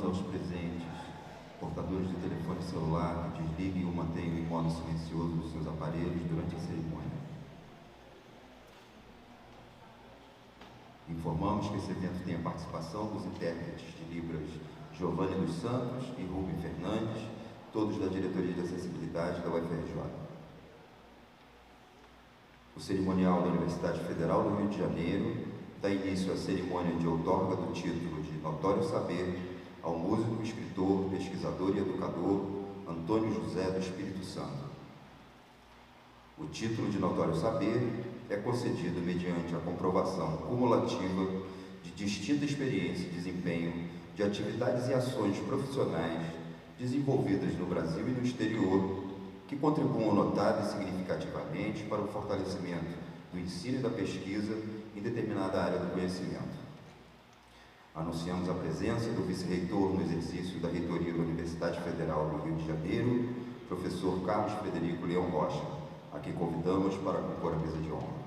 aos presentes, portadores de telefone celular, que desliguem ou mantenham em modo silencioso os seus aparelhos durante a cerimônia. Informamos que esse evento tem a participação dos intérpretes de Libras Giovanni dos Santos e Rubem Fernandes, todos da Diretoria de Acessibilidade da UFRJ. O cerimonial da Universidade Federal do Rio de Janeiro dá início à cerimônia de outorga do título de Notório Saber ao músico, escritor, pesquisador e educador Antônio José do Espírito Santo. O título de Notório Saber é concedido mediante a comprovação cumulativa de distinta experiência e desempenho de atividades e ações profissionais desenvolvidas no Brasil e no exterior, que contribuam notável e significativamente para o fortalecimento do ensino e da pesquisa em determinada área do conhecimento. Anunciamos a presença do vice-reitor no exercício da reitoria da Universidade Federal do Rio de Janeiro, professor Carlos Frederico Leão Rocha, a quem convidamos para compor a mesa de honra.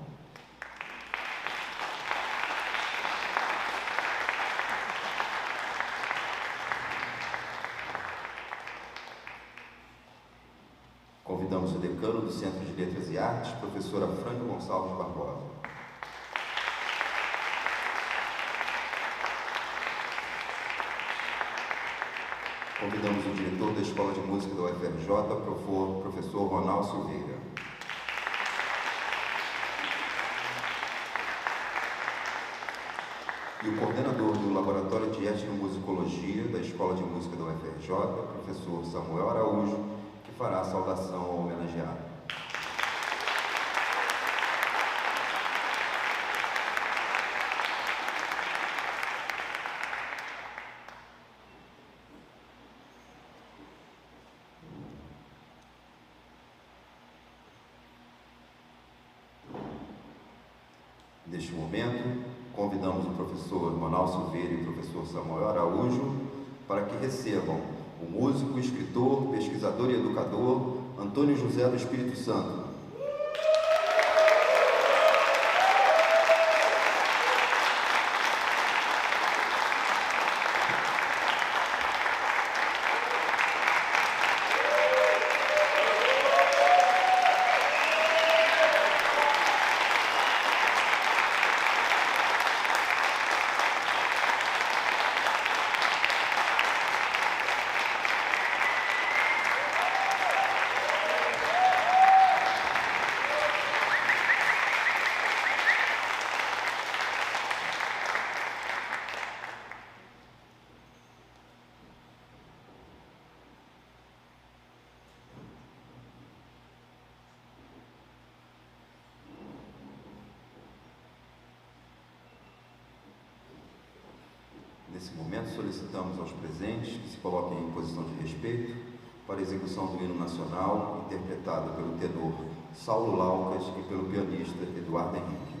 Convidamos o decano do Centro de Letras e Artes, professora Franca Gonçalves Barbosa. Convidamos o diretor da Escola de Música da UFRJ, professor Ronaldo Silveira. E o coordenador do Laboratório de Etnomusicologia da Escola de Música da UFRJ, professor Samuel Araújo, que fará a saudação ao homenageado. Neste momento, convidamos o professor Ronaldo Silveira e o professor Samuel Araújo para que recebam o músico, escritor, pesquisador e educador Antônio José do Espírito Santo. Nesse momento, solicitamos aos presentes que se coloquem em posição de respeito para a execução do hino nacional, interpretado pelo tenor Saulo Laucas e pelo pianista Eduardo Henrique.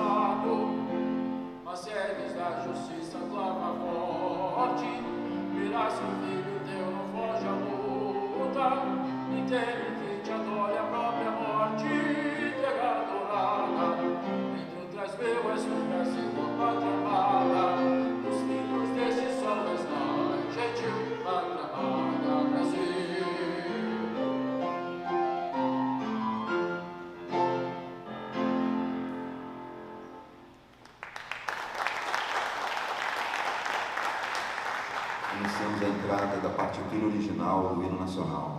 passado, mas seres da justiça clama forte, virá se o filho teu não foge à luta, inteiro que te adore a própria morte, terá adorada, entre outras veus sombras e tua pátria amada, os filhos desse sol está gentil, pátria amada, Brasil. Iniciamos a entrada da partitura original do hino nacional.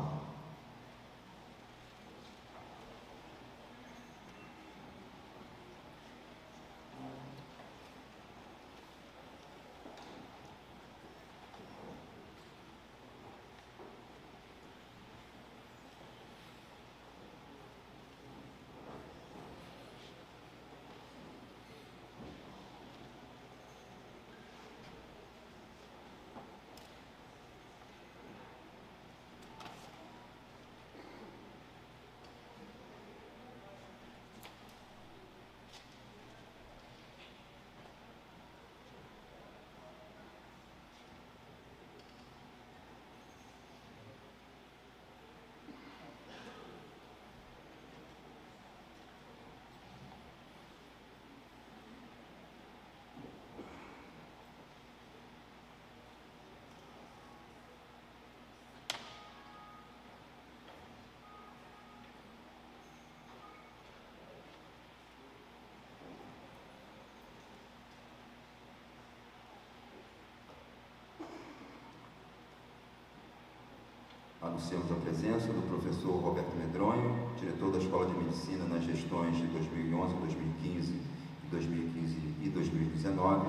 Anunciamos a presença do professor Roberto Medronho, diretor da Escola de Medicina nas gestões de 2011, 2015, 2015 e 2019,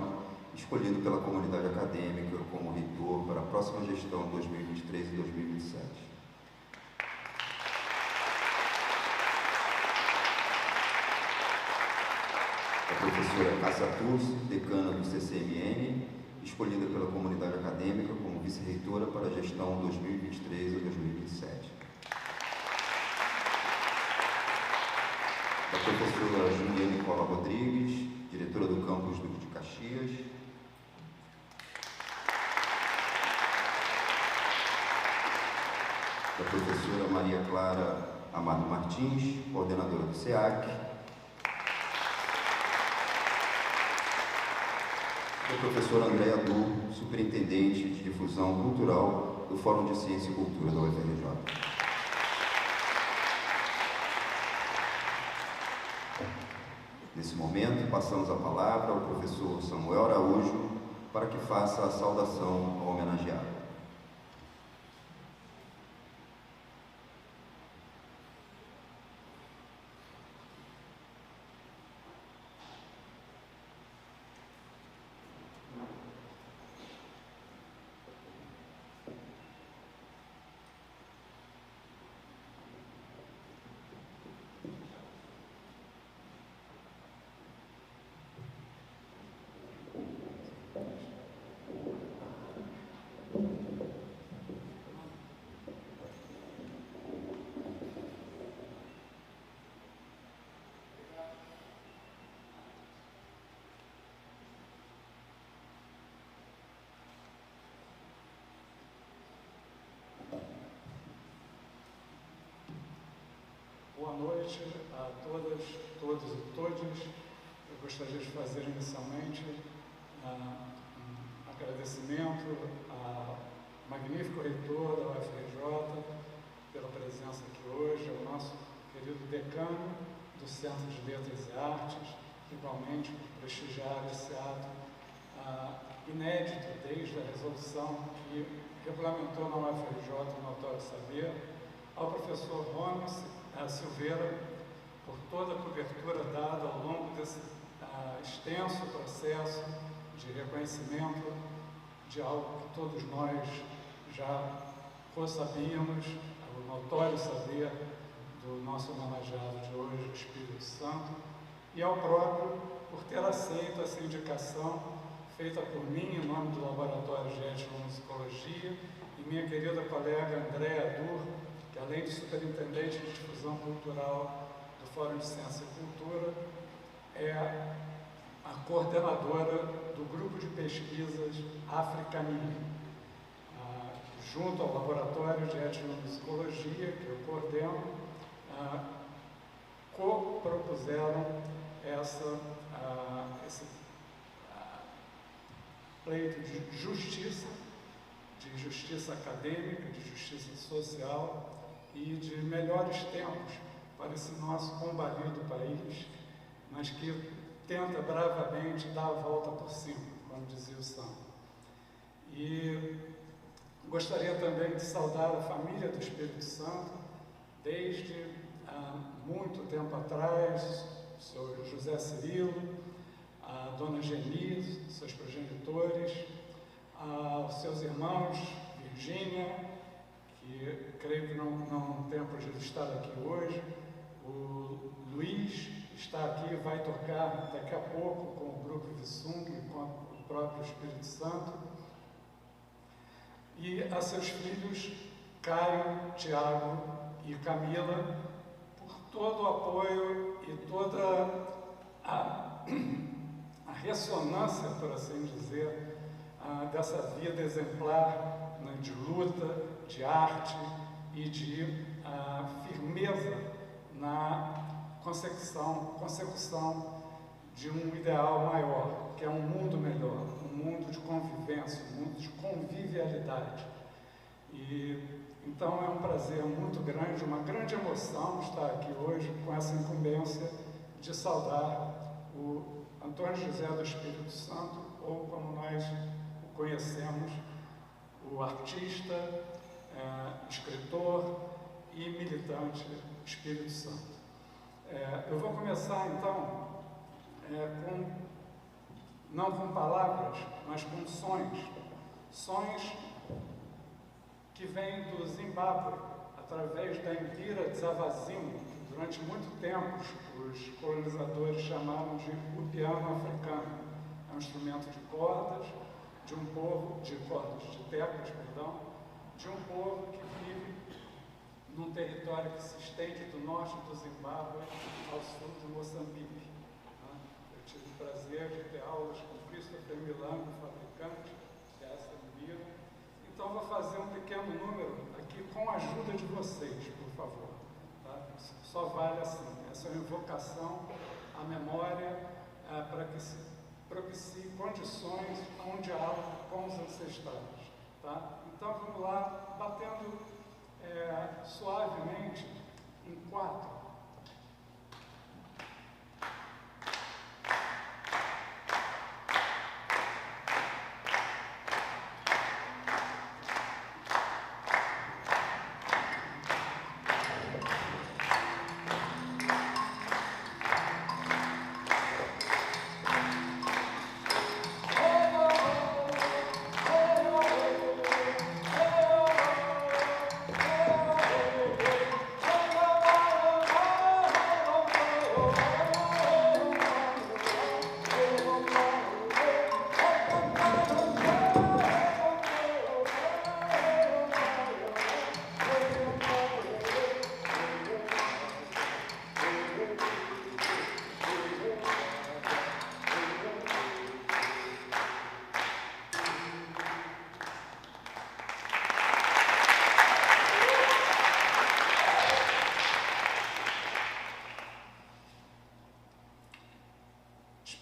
escolhido pela comunidade acadêmica como reitor para a próxima gestão 2023 e 2027. A professora Cássia Turci, decana do CCMN, escolhida pela comunidade acadêmica como vice-reitora para a gestão 2023 a 2027. A professora Juliane Cola Rodrigues, diretora do campus Duque de Caxias. A professora Maria Clara Amado Martins, coordenadora do SEAC. O professor André Adu, superintendente de difusão cultural do Fórum de Ciência e Cultura da UFRJ. Nesse momento, passamos a palavra ao professor Samuel Araújo para que faça a saudação ao homenageado. Boa noite a todas, todos e todes. Eu gostaria de fazer inicialmente um agradecimento ao magnífico reitor da UFRJ pela presença aqui hoje, ao nosso querido decano do Centro de Letras e Artes, igualmente por prestigiar esse ato inédito desde a resolução que regulamentou na UFRJ o Notório Saber, ao professor Rômulo Silveira, por toda a cobertura dada ao longo desse extenso processo de reconhecimento de algo que todos nós já sabíamos, o notório saber do nosso homenageado de hoje, o Espírito Santo, e ao próprio por ter aceito essa indicação feita por mim em nome do Laboratório de Etnomusicologia e minha querida colega Andréa Dur, que além de superintendente de difusão cultural do Fórum de Ciência e Cultura, é coordenadora do grupo de pesquisas Africania, junto ao Laboratório de Etnomusicologia, que eu coordeno, co-propuseram esse pleito de justiça acadêmica, de justiça social e de melhores tempos para esse nosso combalido país, mas que tenta bravamente dar a volta por cima, como dizia o samba. E gostaria também de saudar a família do Espírito Santo, desde muito tempo atrás, o senhor José Cirilo, a dona Geni, seus progenitores, aos seus irmãos, Virgínia, que creio que não tem o prazer de estar aqui hoje, o Luiz está aqui, vai tocar daqui a pouco com o grupo Vissung e com o próprio Espírito Santo, e a seus filhos Caio, Tiago e Camila, por todo o apoio e toda a ressonância, por assim dizer, dessa vida exemplar, né, de luta, de arte e de firmeza na consecução de um ideal maior, que é um mundo melhor, um mundo de convivência, um mundo de convivialidade. E então é um prazer muito grande, uma grande emoção estar aqui hoje com essa incumbência de saudar o Antônio José do Espírito Santo, ou como nós o conhecemos, o artista, escritor e militante Espírito Santo. Eu vou começar então não com palavras, mas com sons que vêm do Zimbábue, através da Impira Dzavazinho, que durante muito tempo os colonizadores chamaram de o piano africano. É um instrumento de cordas, de um povo, de teclas, de um povo que vive num território que se estende do norte do Zimbábue ao sul de Moçambique. Eu tive o prazer de ter aulas com Christopher Milango, fabricante dessa Impira. Então, vou fazer um pequeno número aqui com a ajuda de vocês, por favor. Tá? Só vale assim. Essa é uma invocação à memória para que se propicie condições a um diálogo com os ancestrais. Tá? Então, vamos lá, batendo suavemente em 4.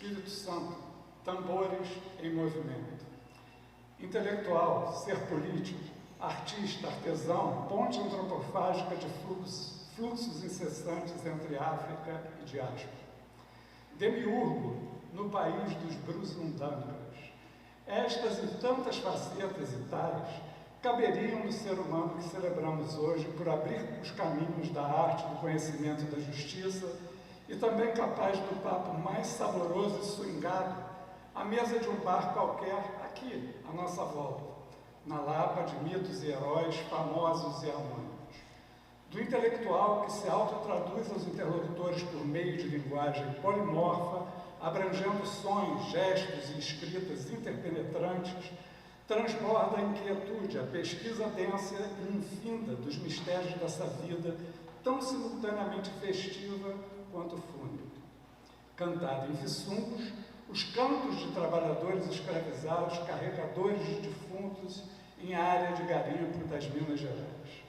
Espírito Santo, tambores em movimento. Intelectual, ser político, artista, artesão, ponte antropofágica de fluxos incessantes entre África e diáspora. Demiurgo no país dos Brusundângaras. Estas e tantas facetas e tais caberiam no ser humano que celebramos hoje por abrir os caminhos da arte, do conhecimento e da justiça, e também capaz do papo mais saboroso e swingado, à mesa de um bar qualquer, aqui, à nossa volta, na lapa de mitos e heróis famosos e harmônicos. Do intelectual que se autotraduz aos interlocutores por meio de linguagem polimorfa, abrangendo sons, gestos e escritas interpenetrantes, transborda a inquietude, a pesquisa densa e infinda dos mistérios dessa vida, tão simultaneamente festiva quanto fúnebre. Cantada em vissungos, os cantos de trabalhadores escravizados, carregadores de defuntos em área de garimpo das Minas Gerais,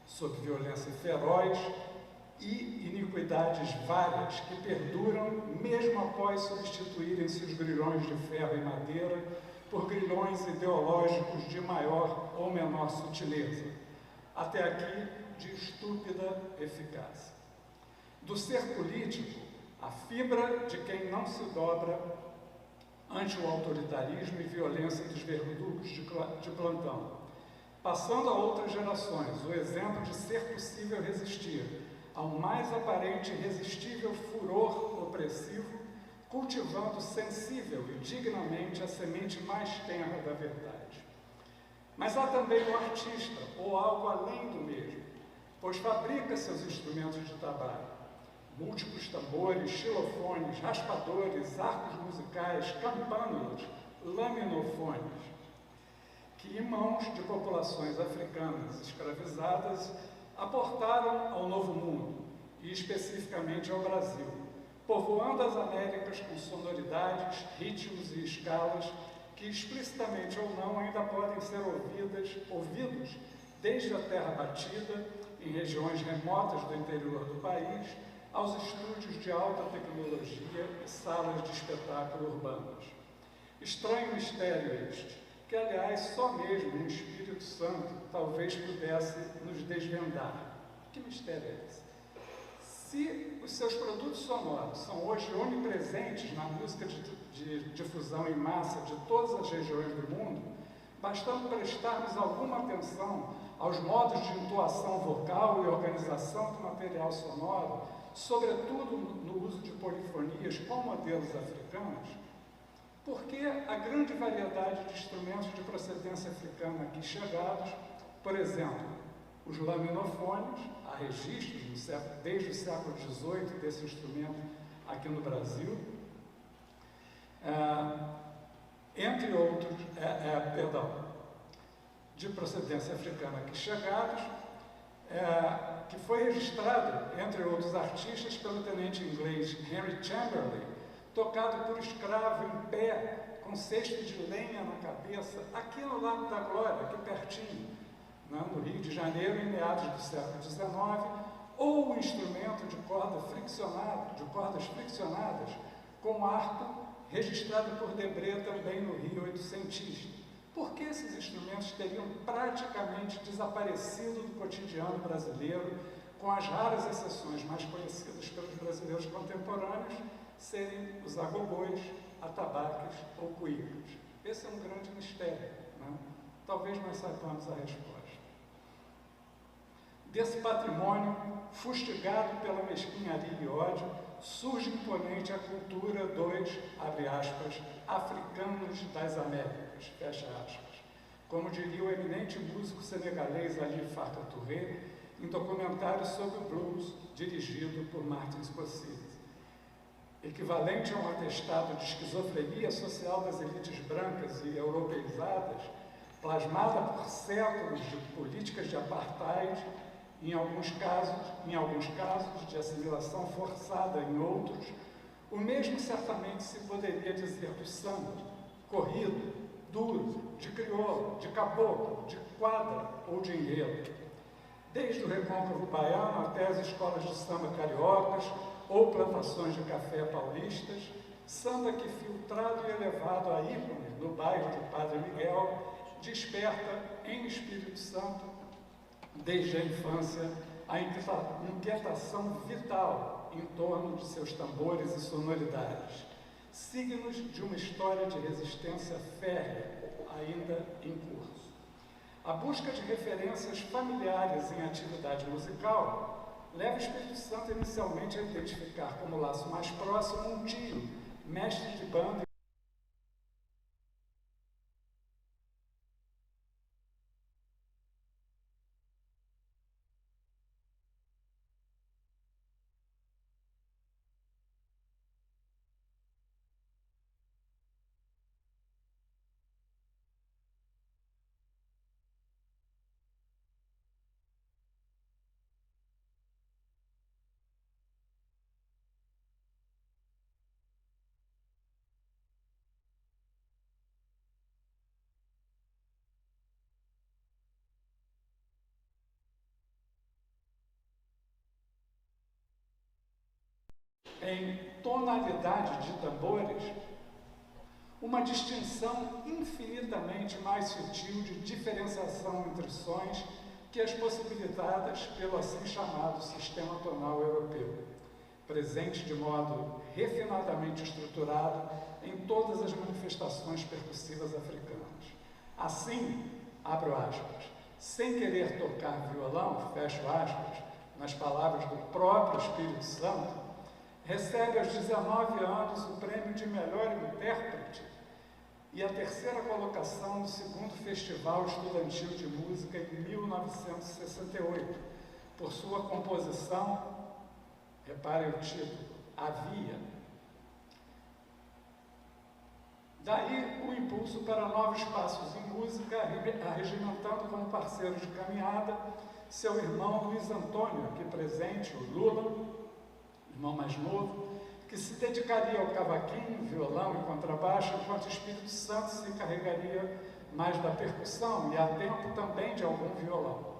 sob violência feroz e iniquidades várias que perduram mesmo após substituírem-se os grilhões de ferro e madeira por grilhões ideológicos de maior ou menor sutileza, até aqui de estúpida eficácia. Do ser político, a fibra de quem não se dobra ante o autoritarismo e violência dos verdugos de plantão, passando a outras gerações o exemplo de ser possível resistir ao mais aparente e irresistível furor opressivo, cultivando sensível e dignamente a semente mais tenra da verdade. Mas há também o artista, ou algo além do mesmo, pois fabrica seus instrumentos de trabalho, múltiplos tambores, xilofones, raspadores, arcos musicais, campânulas, laminofones, que em mãos de populações africanas escravizadas aportaram ao Novo Mundo, e especificamente ao Brasil, povoando as Américas com sonoridades, ritmos e escalas que, explicitamente ou não, ainda podem ser ouvidos desde a terra batida, em regiões remotas do interior do país, aos estúdios de alta tecnologia e salas de espetáculo urbanos. Estranho mistério este, que, aliás, só mesmo o Espírito Santo talvez pudesse nos desvendar. Que mistério é esse? Se os seus produtos sonoros são hoje onipresentes na música de difusão em massa de todas as regiões do mundo, bastando prestarmos alguma atenção aos modos de entoação vocal e organização do material sonoro, sobretudo no uso de polifonias com modelos africanos, porque a grande variedade de instrumentos de procedência africana aqui chegados, por exemplo, os laminofones, há registros desde o século XVIII desse instrumento aqui no Brasil, entre outros, de procedência africana aqui chegados, que foi registrado, entre outros artistas, pelo tenente inglês Henry Chamberlain, tocado por escravo em pé, com cesto de lenha na cabeça, aqui no Lago da Glória, aqui pertinho, no Rio de Janeiro, em meados do século XIX, ou o instrumento de cordas friccionadas, com arco, registrado por Debré também no Rio oitocentista. Por que esses instrumentos teriam praticamente desaparecido do cotidiano brasileiro, com as raras exceções mais conhecidas pelos brasileiros contemporâneos serem os agogôs, atabaques ou cuícas? Esse é um grande mistério, né? Talvez nós saibamos a resposta. Desse patrimônio, fustigado pela mesquinharia e ódio, surge imponente a cultura dos, abre aspas, africanos das Américas, fecha aspas, como diria o eminente músico senegalês Ali Farka Touré, em documentário sobre o blues, dirigido por Martin Scorsese. Equivalente a um atestado de esquizofrenia social das elites brancas e europeizadas, plasmada por séculos de políticas de apartheid, em alguns casos de assimilação forçada em outros, o mesmo certamente se poderia dizer do samba, corrido, duro, de crioulo, de caboclo, de quadra ou de enredo. Desde o recôncavo baiano até as escolas de samba cariocas ou plantações de café paulistas, samba que, filtrado e elevado a ícone no bairro de Padre Miguel, desperta em Espírito Santo, desde a infância, a inquietação vital em torno de seus tambores e sonoridades, signos de uma história de resistência férrea ainda em curso. A busca de referências familiares em atividade musical leva o Espírito Santo inicialmente a identificar como laço mais próximo um tio, mestre de banda em tonalidade de tambores, uma distinção infinitamente mais sutil de diferenciação entre sons que as possibilitadas pelo assim chamado sistema tonal europeu, presente de modo refinadamente estruturado em todas as manifestações percussivas africanas. Assim, abro aspas, sem querer tocar violão, fecho aspas, nas palavras do próprio Espírito Santo, recebe aos 19 anos o prêmio de melhor intérprete e a terceira colocação do segundo Festival Estudantil de Música em 1968, por sua composição, reparem o título, Havia. Daí o impulso para novos passos em música, arregimentando como parceiro de caminhada seu irmão Luiz Antônio, aqui presente, o Lula, irmão mais novo, que se dedicaria ao cavaquinho, violão e contrabaixo, enquanto o Espírito Santo se encarregaria mais da percussão e a tempo também de algum violão.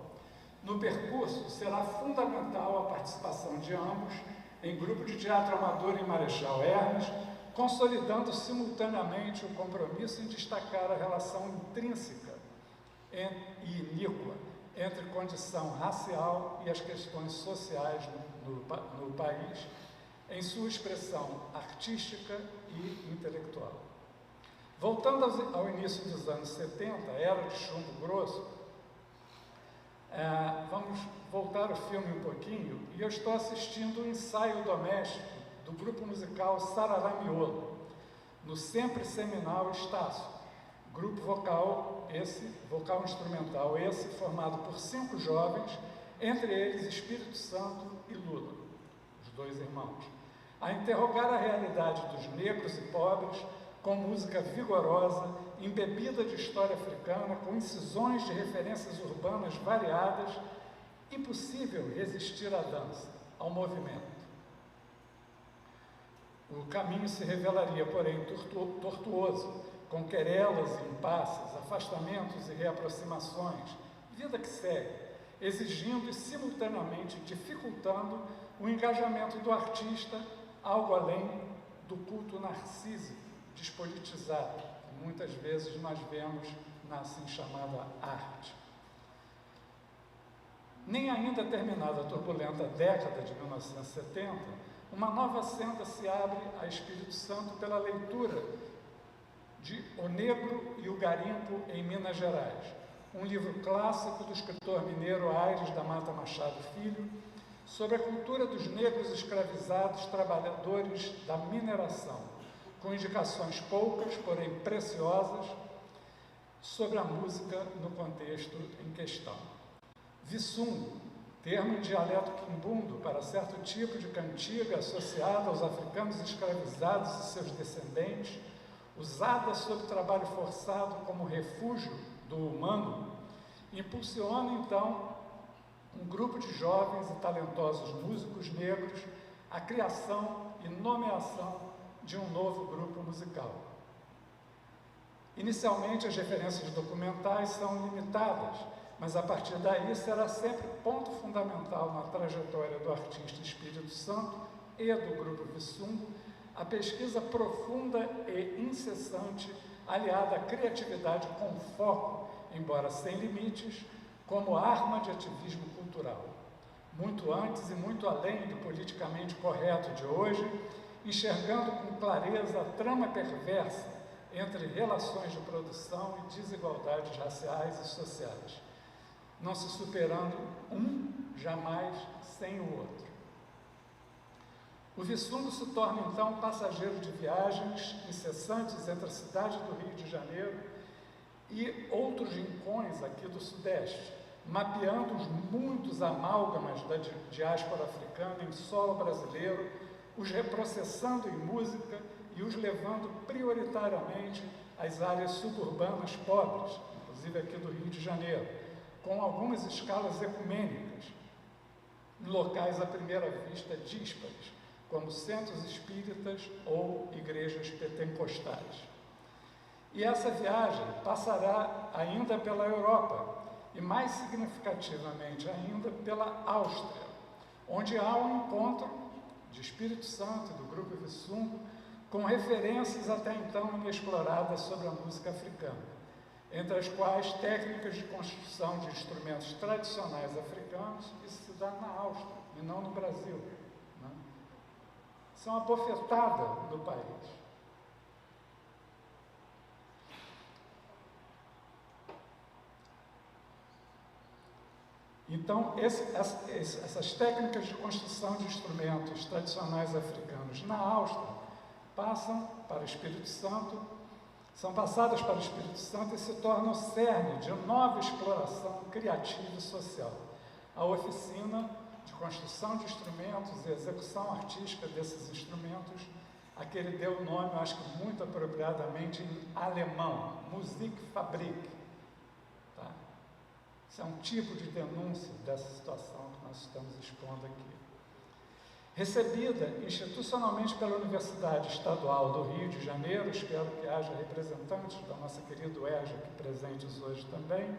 No percurso, será fundamental a participação de ambos em grupo de teatro amador em Marechal Hermes, consolidando simultaneamente o compromisso em destacar a relação intrínseca e iníqua entre condição racial e as questões sociais no país, em sua expressão artística e intelectual. Voltando ao início dos anos 70, era de chumbo grosso, vamos voltar o filme um pouquinho, e eu estou assistindo um ensaio doméstico do grupo musical Sarará Miolo, no sempre seminal Estácio, grupo vocal instrumental esse, formado por 5 jovens, entre eles Espírito Santo e Lula, os 2 irmãos, a interrogar a realidade dos negros e pobres com música vigorosa, embebida de história africana, com incisões de referências urbanas variadas, impossível resistir à dança, ao movimento. O caminho se revelaria, porém, tortuoso, com querelas e impasses, afastamentos e reaproximações, vida que segue, exigindo e simultaneamente dificultando o engajamento do artista, algo além do culto narcísico, despolitizado, que muitas vezes nós vemos na assim chamada arte. Nem ainda terminada a turbulenta década de 1970, uma nova senda se abre a Espírito Santo pela leitura de O Negro e o Garimpo em Minas Gerais, um livro clássico do escritor mineiro Aires da Mata Machado Filho, sobre a cultura dos negros escravizados trabalhadores da mineração, com indicações poucas, porém preciosas, sobre a música no contexto em questão. Vissungo, termo em dialeto quimbundo para certo tipo de cantiga associada aos africanos escravizados e seus descendentes, usada sob trabalho forçado como refúgio do humano, impulsiona então um grupo de jovens e talentosos músicos negros a criação e nomeação de um novo grupo musical. Inicialmente, as referências documentais são limitadas, mas a partir daí será sempre ponto fundamental na trajetória do artista Espírito Santo e do grupo Vissungo a pesquisa profunda e incessante, aliada à criatividade com foco, embora sem limites, como arma de ativismo cultural. Muito antes e muito além do politicamente correto de hoje, enxergando com clareza a trama perversa entre relações de produção e desigualdades raciais e sociais, não se superando um jamais sem o outro. O Vissungo se torna então passageiro de viagens incessantes entre a cidade do Rio de Janeiro e outros rincões aqui do Sudeste, mapeando os muitos amálgamas da diáspora africana em solo brasileiro, os reprocessando em música e os levando prioritariamente às áreas suburbanas pobres, inclusive aqui do Rio de Janeiro, com algumas escalas ecumênicas, em locais à primeira vista díspares, como centros espíritas ou igrejas pentecostais. E essa viagem passará ainda pela Europa, e mais significativamente ainda pela Áustria, onde há um encontro de Espírito Santo e do Grupo Vissungo, com referências até então inexploradas sobre a música africana, entre as quais técnicas de construção de instrumentos tradicionais africanos. Isso se dá na Áustria e não no Brasil, né? Isso é uma bofetada do país. Então, essas técnicas de construção de instrumentos tradicionais africanos na Áustria passam para o Espírito Santo, são passadas para o Espírito Santo e se tornam o cerne de nova exploração criativa e social. A oficina de construção de instrumentos e execução artística desses instrumentos, a que ele deu o nome, eu acho que muito apropriadamente em alemão, Musikfabrik. Tá? Isso é um tipo de denúncia dessa situação que nós estamos expondo aqui. Recebida institucionalmente pela Universidade Estadual do Rio de Janeiro, espero que haja representantes da nossa querida UERJ aqui presentes hoje também,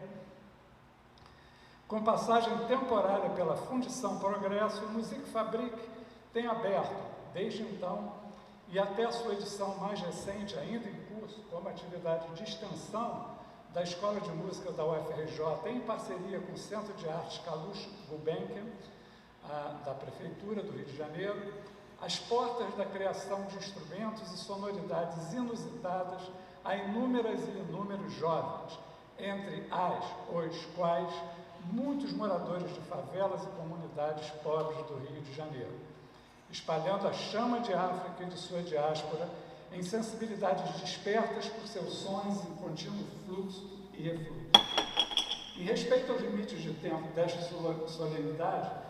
com passagem temporária pela Fundição Progresso, o Musikfabrik tem aberto, desde então, e até a sua edição mais recente, ainda em curso, como atividade de extensão da Escola de Música da UFRJ, em parceria com o Centro de Artes Kalush Gulbenkian, da Prefeitura do Rio de Janeiro, as portas da criação de instrumentos e sonoridades inusitadas a inúmeras e inúmeros jovens, entre os quais muitos moradores de favelas e comunidades pobres do Rio de Janeiro, espalhando a chama de África e de sua diáspora em sensibilidades despertas por seus sons em contínuo fluxo e refluxo. Em respeito aos limites de tempo desta solenidade,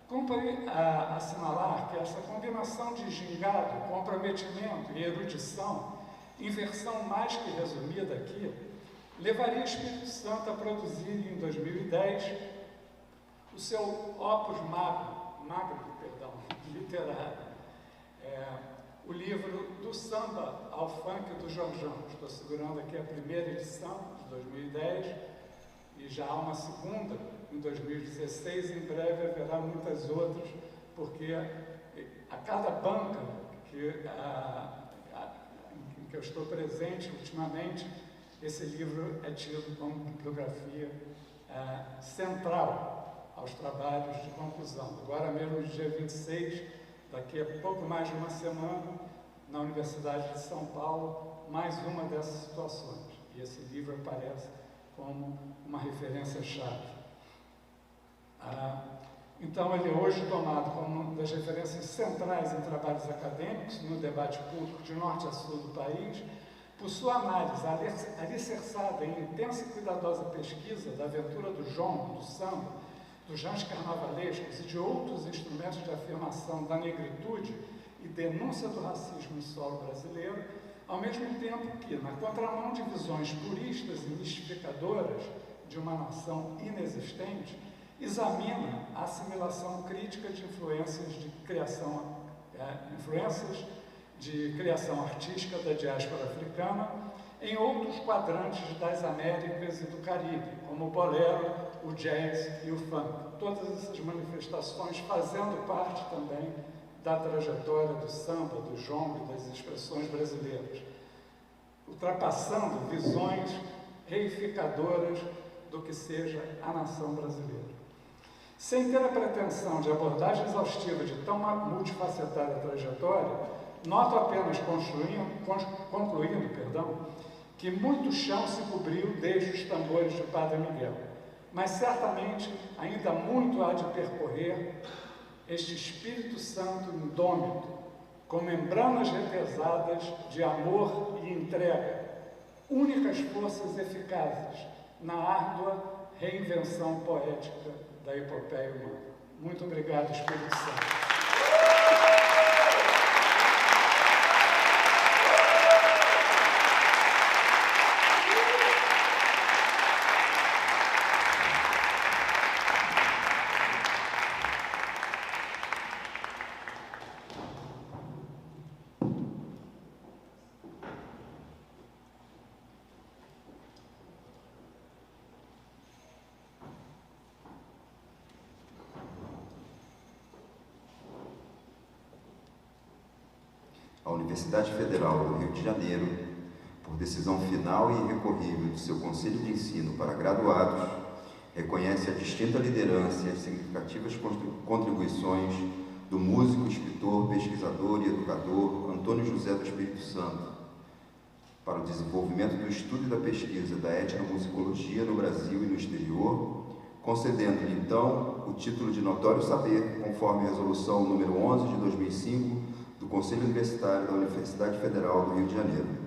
cumpre assinalar que essa combinação de gingado, comprometimento e erudição, em versão mais que resumida aqui, levaria o Espírito Santo a produzir em 2010 o seu opus magno, literário, o livro Do Samba ao Funk do Jorjão. Estou segurando aqui a primeira edição de 2010 e já há uma segunda em 2016, em breve haverá muitas outras, porque a cada banca em que eu estou presente ultimamente, esse livro é tido como bibliografia central aos trabalhos de conclusão. Agora mesmo, no dia 26, daqui a pouco mais de uma semana, na Universidade de São Paulo, mais uma dessas situações. E esse livro aparece como uma referência-chave. Então, ele é hoje tomado como uma das referências centrais em trabalhos acadêmicos, no debate público de norte a sul do país, por sua análise alicerçada em intensa e cuidadosa pesquisa da aventura do jongo, do samba, dos jans carnavalescos e de outros instrumentos de afirmação da negritude e denúncia do racismo em solo brasileiro, ao mesmo tempo que, na contramão de visões puristas e mistificadoras de uma nação inexistente, examina a assimilação crítica de influências de criação artística da diáspora africana em outros quadrantes das Américas e do Caribe, como o bolero, o jazz e o funk. Todas essas manifestações fazendo parte também da trajetória do samba, do jongo e das expressões brasileiras, ultrapassando visões reificadoras do que seja a nação brasileira. Sem ter a pretensão de abordagem exaustiva de tão multifacetada trajetória, noto apenas concluindo, que muito chão se cobriu desde os tambores de Padre Miguel, mas certamente ainda muito há de percorrer este Espírito Santo indômito, com membranas retesadas de amor e entrega, únicas forças eficazes na árdua reinvenção poética da epopeia humana. Muito obrigado, Espírito Santo. Universidade Federal do Rio de Janeiro, por decisão final e irrecorrível do seu Conselho de Ensino para Graduados, reconhece a distinta liderança e as significativas contribuições do músico, escritor, pesquisador e educador Antônio José do Espírito Santo para o desenvolvimento do estudo e da pesquisa da etnomusicologia no Brasil e no exterior, concedendo-lhe, então, o título de Notório Saber, conforme a Resolução número 11 de 2005 do Conselho Universitário da Universidade Federal do Rio de Janeiro.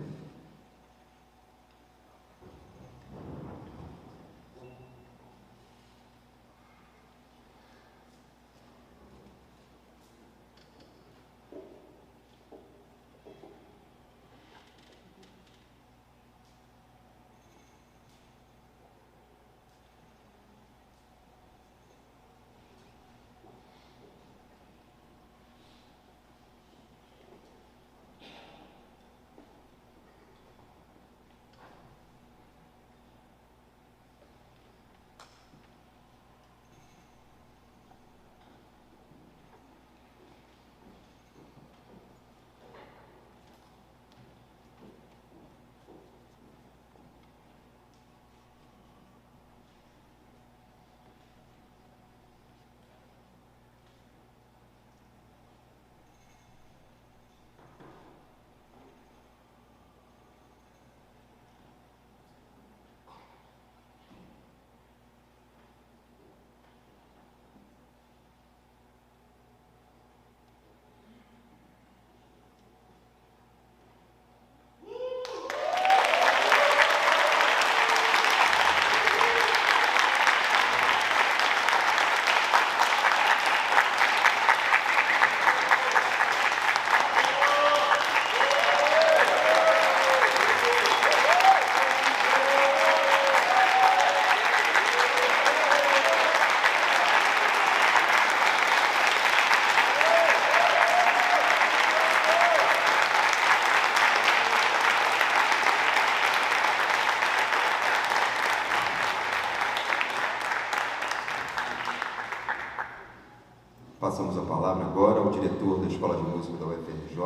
Passamos a palavra agora ao diretor da Escola de Música da UFRJ,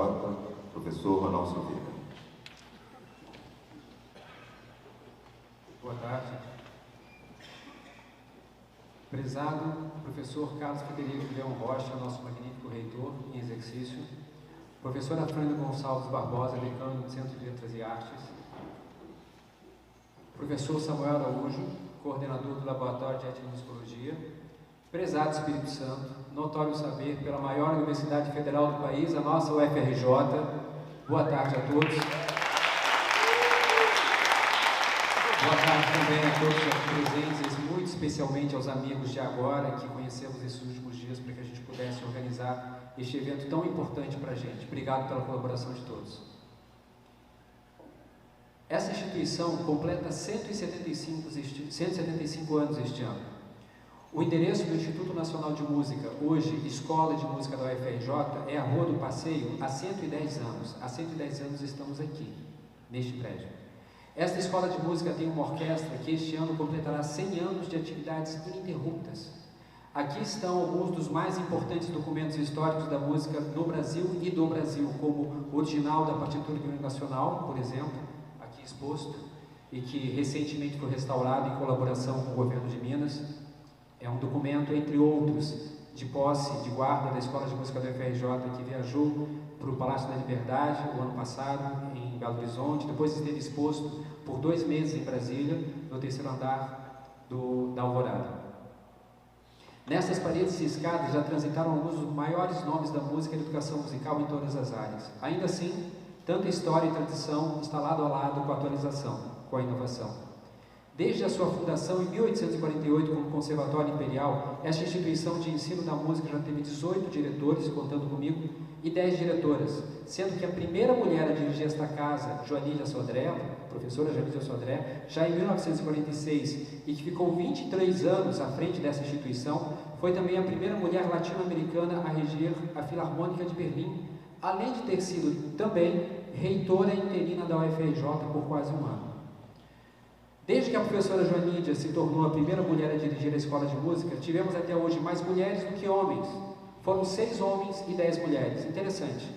professor Ronaldo Silveira. Boa tarde. Prezado professor Carlos Frederico Leão Rocha, nosso magnífico reitor em exercício, professora Frânio Gonçalves Barbosa, decano do Centro de Letras e Artes, professor Samuel Araújo, coordenador do Laboratório de Etnomusicologia, prezado Espírito Santo, notório saber pela maior universidade federal do país, a nossa UFRJ. Boa tarde a todos. Boa tarde também a todos os presentes, muito especialmente aos amigos de agora, que conhecemos esses últimos dias, para que a gente pudesse organizar este evento tão importante para a gente. Obrigado pela colaboração de todos. Essa instituição completa 175 anos este ano. O endereço do Instituto Nacional de Música, hoje Escola de Música da UFRJ, é a Rua do Passeio há 110 anos. Há 110 anos estamos aqui, neste prédio. Esta escola de música tem uma orquestra que este ano completará 100 anos de atividades ininterruptas. Aqui estão alguns dos mais importantes documentos históricos da música no Brasil e do Brasil, como o original da partitura do hino nacional, por exemplo, aqui exposto, e que recentemente foi restaurado em colaboração com o governo de Minas. É um documento, entre outros, de posse, de guarda da Escola de Música da UFRJ, que viajou para o Palácio da Liberdade o ano passado, em Belo Horizonte, depois esteve exposto por 2 meses em Brasília, no 3º andar da Alvorada. Nessas paredes e escadas já transitaram alguns dos maiores nomes da música e da educação musical em todas as áreas. Ainda assim, tanta história e tradição está lado a lado com a atualização, com a inovação. Desde a sua fundação em 1848 como Conservatório Imperial, esta instituição de ensino da música já teve 18 diretores, contando comigo, e 10 diretoras, sendo que a primeira mulher a dirigir esta casa, Joanília Sodré, professora Joanília Sodré, já em 1946, e que ficou 23 anos à frente dessa instituição, foi também a primeira mulher latino-americana a reger a Filarmônica de Berlim, além de ter sido também reitora interina da UFRJ por quase um ano. Desde que a professora Joanídia se tornou a primeira mulher a dirigir a escola de música, tivemos até hoje mais mulheres do que homens. Foram 6 homens e 10 mulheres. Interessante.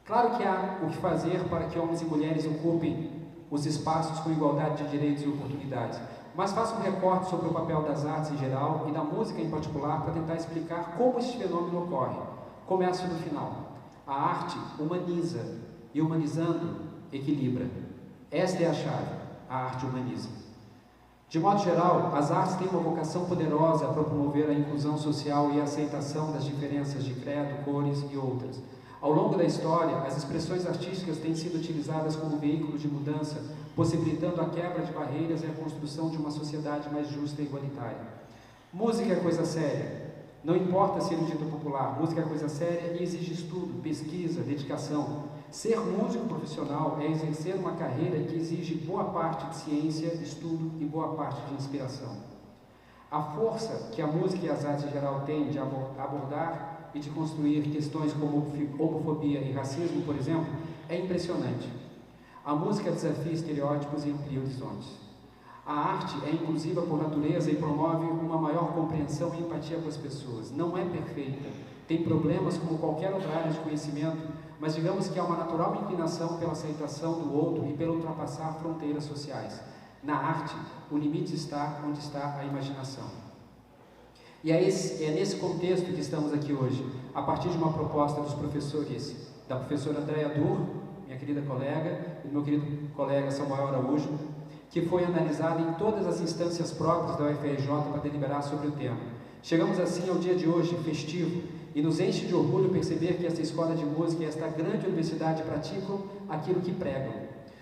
Claro que há o que fazer para que homens e mulheres ocupem os espaços com igualdade de direitos e oportunidades, mas faço um recorte sobre o papel das artes em geral e da música em particular para tentar explicar como este fenômeno ocorre. Começo no final. A arte humaniza e, humanizando, equilibra. Esta é a chave. A arte humaniza. De modo geral, as artes têm uma vocação poderosa para promover a inclusão social e a aceitação das diferenças de credo, cores e outras. Ao longo da história, as expressões artísticas têm sido utilizadas como veículo de mudança, possibilitando a quebra de barreiras e a construção de uma sociedade mais justa e igualitária. Música é coisa séria. Não importa ser um dito popular, música é coisa séria e exige estudo, pesquisa, dedicação. Ser músico profissional é exercer uma carreira que exige boa parte de ciência, estudo e boa parte de inspiração. A força que a música e as artes em geral têm de abordar e de construir questões como homofobia e racismo, por exemplo, é impressionante. A música desafia estereótipos e amplia horizontes. A arte é inclusiva por natureza e promove uma maior compreensão e empatia com as pessoas. Não é perfeita, tem problemas como qualquer outra área de conhecimento, mas digamos que há uma natural inclinação pela aceitação do outro e pelo ultrapassar fronteiras sociais. Na arte, o limite está onde está a imaginação. E é nesse contexto que estamos aqui hoje, a partir de uma proposta dos professores, da professora Andréa Dur, minha querida colega, e do meu querido colega Samuel Araújo, que foi analisada em todas as instâncias próprias da UFRJ para deliberar sobre o tema. Chegamos assim ao dia de hoje, festivo, e nos enche de orgulho perceber que esta escola de música e esta grande universidade praticam aquilo que pregam.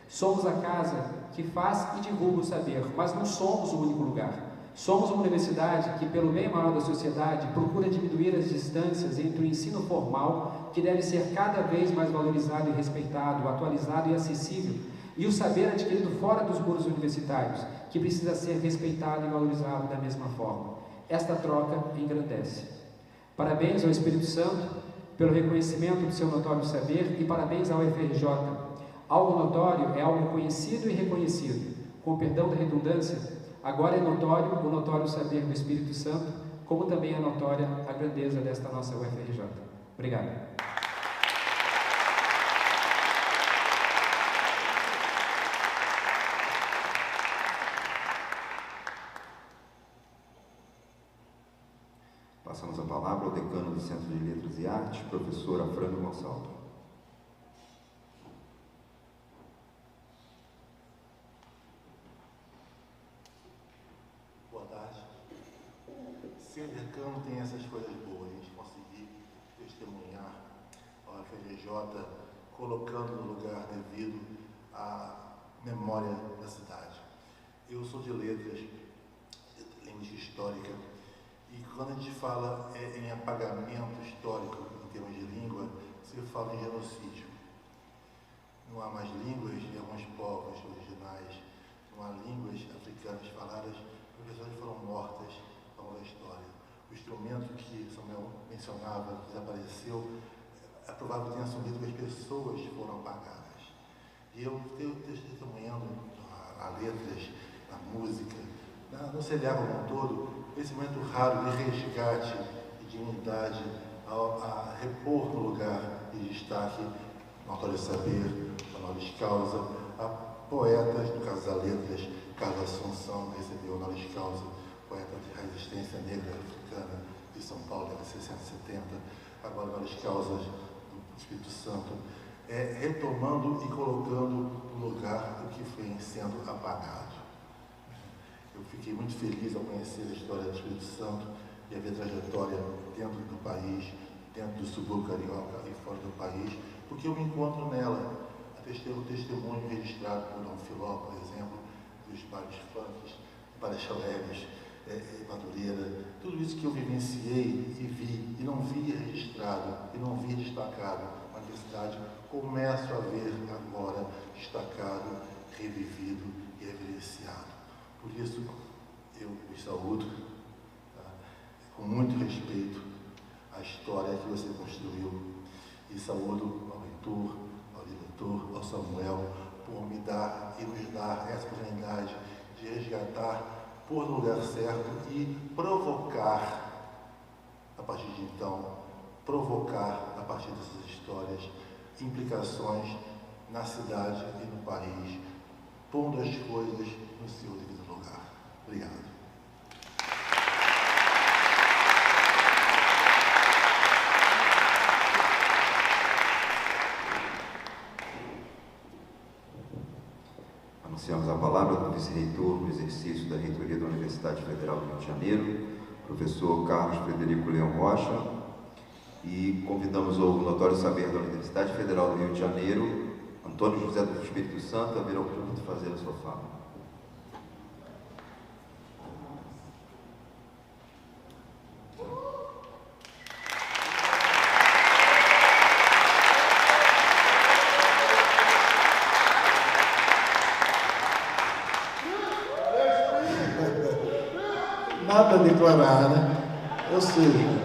Somos a casa que faz e divulga o saber, mas não somos o único lugar. Somos uma universidade que, pelo bem maior da sociedade, procura diminuir as distâncias entre o ensino formal, que deve ser cada vez mais valorizado e respeitado, atualizado e acessível, e o saber adquirido fora dos muros universitários, que precisa ser respeitado e valorizado da mesma forma. Esta troca engrandece. Parabéns ao Espírito Santo pelo reconhecimento do seu notório saber e parabéns ao UFRJ. Algo notório é algo conhecido e reconhecido. Com perdão da redundância, agora é notório o notório saber do Espírito Santo, como também é notória a grandeza desta nossa UFRJ. Obrigado. Passamos a palavra ao decano do Centro de Letras e Artes, professor Afrânio Gonçalves. Boa tarde. Ser decano tem essas coisas boas, a gente conseguir testemunhar a UFRJ colocando no lugar devido a memória da cidade. Eu sou de letras, linguística histórica, e quando a gente fala em apagamento histórico em termos de língua, se fala em genocídio. Não há mais línguas de alguns povos originais, não há línguas africanas faladas, porque pessoas foram mortas ao longo da história. O instrumento que Samuel mencionava, que desapareceu, é provável que tenha assumido que as pessoas foram apagadas. E eu tenho testemunhando a letras, a música, no CLA como um todo, esse momento raro de resgate e dignidade a repor no lugar de destaque notório saber, honoris causa, a poetas, no caso das letras, Carlos Assunção recebeu honoris causa, poeta de resistência negra africana de São Paulo, década de 60 e 70, agora honoris causa do Espírito Santo, retomando e colocando no lugar o que foi sendo apagado. Eu fiquei muito feliz ao conhecer a história do Espírito Santo e a ver a trajetória dentro do país, dentro do subúrbio carioca e fora do país, porque eu me encontro nela. O testemunho registrado por Dom Filó, por exemplo, dos bares funks, Marechal Hermes, Madureira, tudo isso que eu vivenciei e vi, e não vi registrado, e não vi destacado na universidade, começo a ver agora destacado, revivido e reverenciado. Por isso, eu os saúdo, com muito respeito, a história que você construiu, e saúdo ao reitor, ao diretor, ao Samuel, por me dar e nos dar essa oportunidade de resgatar, pôr no lugar certo e provocar, a partir de então, provocar, a partir dessas histórias, implicações na cidade e no país, pondo as coisas no seu devido lugar. Obrigado. Anunciamos a palavra do vice-reitor no exercício da reitoria da Universidade Federal do Rio de Janeiro, professor Carlos Frederico Leão Rocha, e convidamos o notório saber da Universidade Federal do Rio de Janeiro, Antônio José do Espírito Santo, a vir ao púlpito fazer a sua fala. Nada a declarar, né? Ou seja,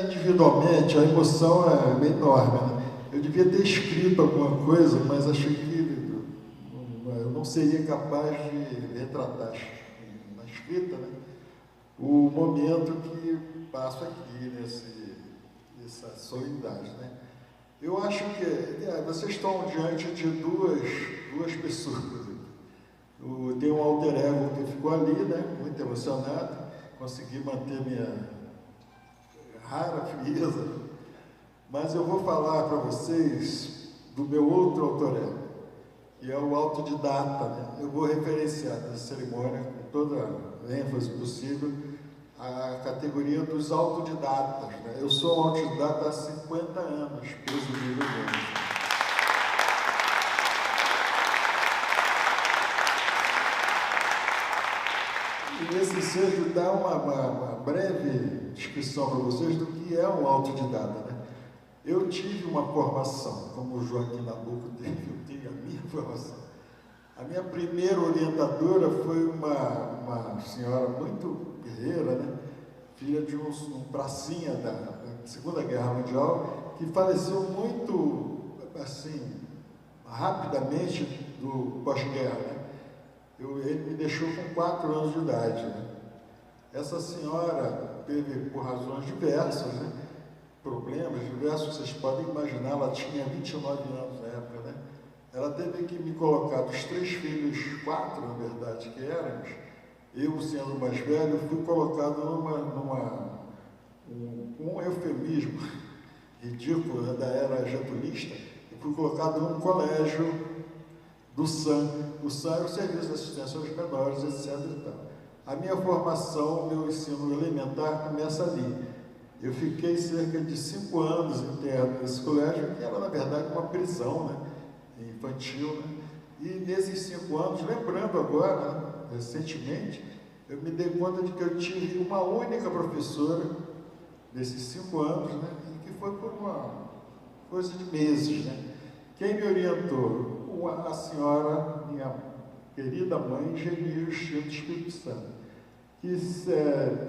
individualmente a emoção é enorme, né? Eu devia ter escrito alguma coisa, mas achei que eu não seria capaz de retratar na escrita, né, o momento que passo aqui nessa solenidade, né? Eu acho que vocês estão diante de duas pessoas. Tem um alter ego que ficou ali, né, muito emocionado, consegui manter minha rara frieza, mas eu vou falar para vocês do meu outro alter ego, que é o autodidata, né? Eu vou referenciar nessa cerimônia, com toda a ênfase possível, a categoria dos autodidatas, né? Eu sou autodidata há 50 anos, presumivelmente. E nesse ensejo dá uma breve descrição para vocês do que é um autodidata, né? Eu tive uma formação, como o Joaquim Nabuco teve, eu tenho a minha formação. A minha primeira orientadora foi uma senhora muito guerreira, né? Filha de um pracinha da Segunda Guerra Mundial, que faleceu muito, assim, rapidamente do pós-guerra, né? Ele me deixou com 4 anos de idade, né? Essa senhora teve, por razões diversas, né, problemas diversos, vocês podem imaginar, ela tinha 29 anos na época, né? Ela teve que me colocar dos 3 filhos, 4 na verdade que éramos, eu sendo o mais velho, fui colocado um eufemismo ridículo, né, da era getulista, e fui colocado num colégio do SAM. O SAM é o Serviço de Assistência aos Menores, etc. E tal. A minha formação, meu ensino elementar começa ali. Eu fiquei cerca de 5 anos interno nesse colégio, que era, na verdade, uma prisão, né, infantil, né? E nesses 5 anos, lembrando agora, né, recentemente, eu me dei conta de que eu tive uma única professora nesses 5 anos, né, e que foi por uma coisa de meses, né? Quem me orientou? A senhora, minha querida mãe, Geni Justino do Espírito Santo, que,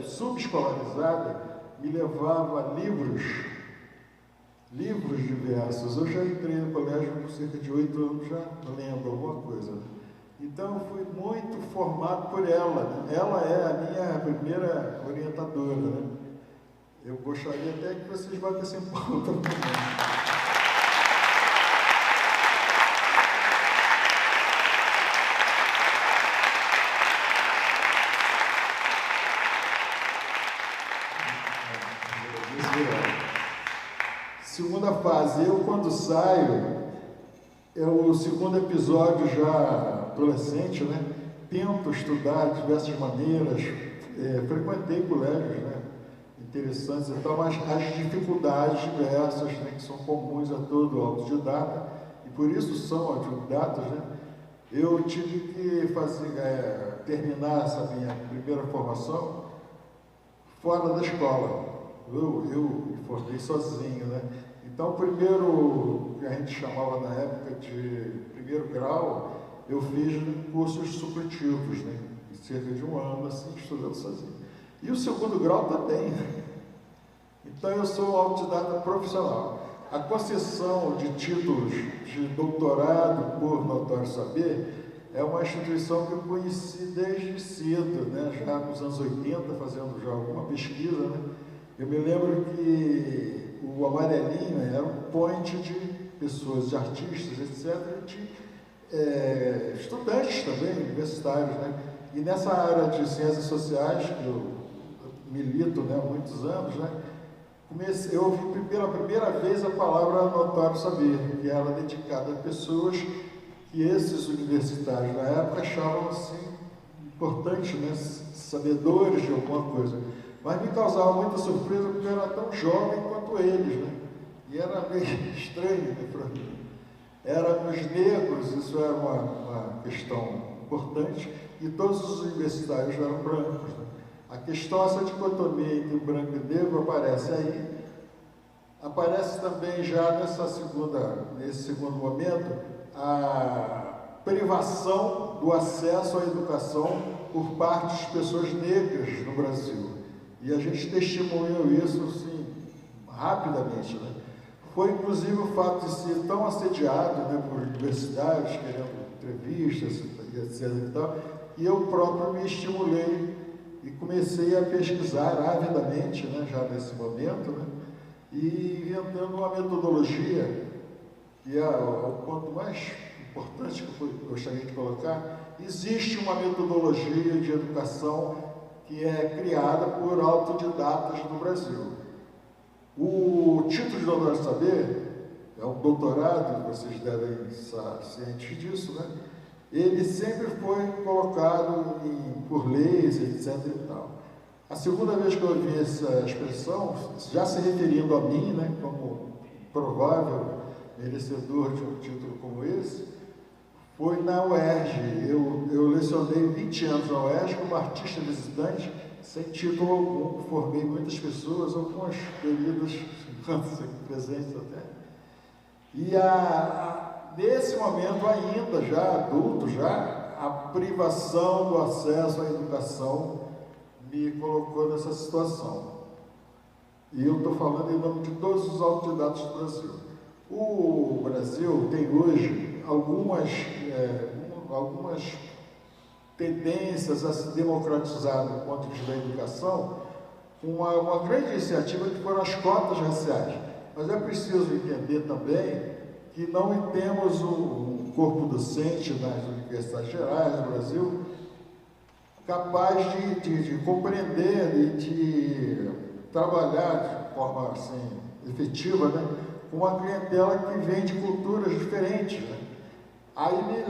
subescolarizada, me levava livros diversos. Eu já entrei no colégio com cerca de 8 anos, já lendo alguma coisa. Então, eu fui muito formado por ela, né? Ela é a minha primeira orientadora, né? Eu gostaria até que vocês batessem palma também. Segunda fase, eu quando saio, é o segundo episódio já adolescente, né? Tento estudar de diversas maneiras, frequentei colégios, né, interessantes e tal, mas as dificuldades diversas, né, que são comuns a todo autodidata, e por isso são autodidatas, né? Eu tive que terminar essa minha primeira formação fora da escola. Eu me formei sozinho, né? Então, o primeiro, que a gente chamava na época de primeiro grau, eu fiz cursos supletivos, né? Cerca de 1 ano, assim, estudando sozinho. E o segundo grau também, né? Então, eu sou um autodidata profissional. A concessão de títulos de doutorado por notório saber é uma instituição que eu conheci desde cedo, né? Já nos anos 80, fazendo já alguma pesquisa, né? Eu me lembro que o amarelinho era um point de pessoas, de artistas, etc., de estudantes também, universitários, né? E nessa área de ciências sociais, que eu milito, né, há muitos anos, né, eu ouvi pela primeira vez a palavra notório saber, que era dedicada a pessoas que esses universitários na época achavam assim importante, né, sabedores de alguma coisa. Mas me causava muita surpresa porque eu era tão jovem quanto eles, né? E era meio estranho, né, para mim. Éramos negros, isso era uma questão importante, e todos os universitários eram brancos, né? A questão, essa dicotomia entre branco e negro aparece aí, aparece também já nesse segundo momento, a privação do acesso à educação por parte de pessoas negras no Brasil. E a gente testemunhou isso, assim, rapidamente, né? Foi, inclusive, o fato de ser tão assediado, né, por universitários, querendo entrevistas, etc. e tal, e eu próprio me estimulei e comecei a pesquisar avidamente, né, já nesse momento, né, e inventando uma metodologia, que é o ponto mais importante que eu gostaria de colocar. Existe uma metodologia de educação que é criada por autodidatas no Brasil. O título de doutorado de saber é um doutorado, vocês devem estar cientes disso, né? Ele sempre foi colocado por leis, etc. e tal. A segunda vez que eu ouvi essa expressão, já se referindo a mim, né, como provável merecedor de um título como esse, foi na UERJ. Eu lecionei 20 anos na UERJ como artista visitante, sem título algum, formei muitas pessoas, algumas queridas presentes até. E nesse momento ainda, já adulto, a privação do acesso à educação me colocou nessa situação. E eu estou falando em nome de todos os autodidatas do Brasil. O Brasil tem hoje algumas tendências a se democratizar do ponto de vista da educação, uma grande iniciativa que foram as cotas raciais. Mas é preciso entender também que não temos um corpo docente nas universidades gerais do Brasil capaz de compreender e de trabalhar de forma assim, efetiva, né, com uma clientela que vem de culturas diferentes, né? Aí me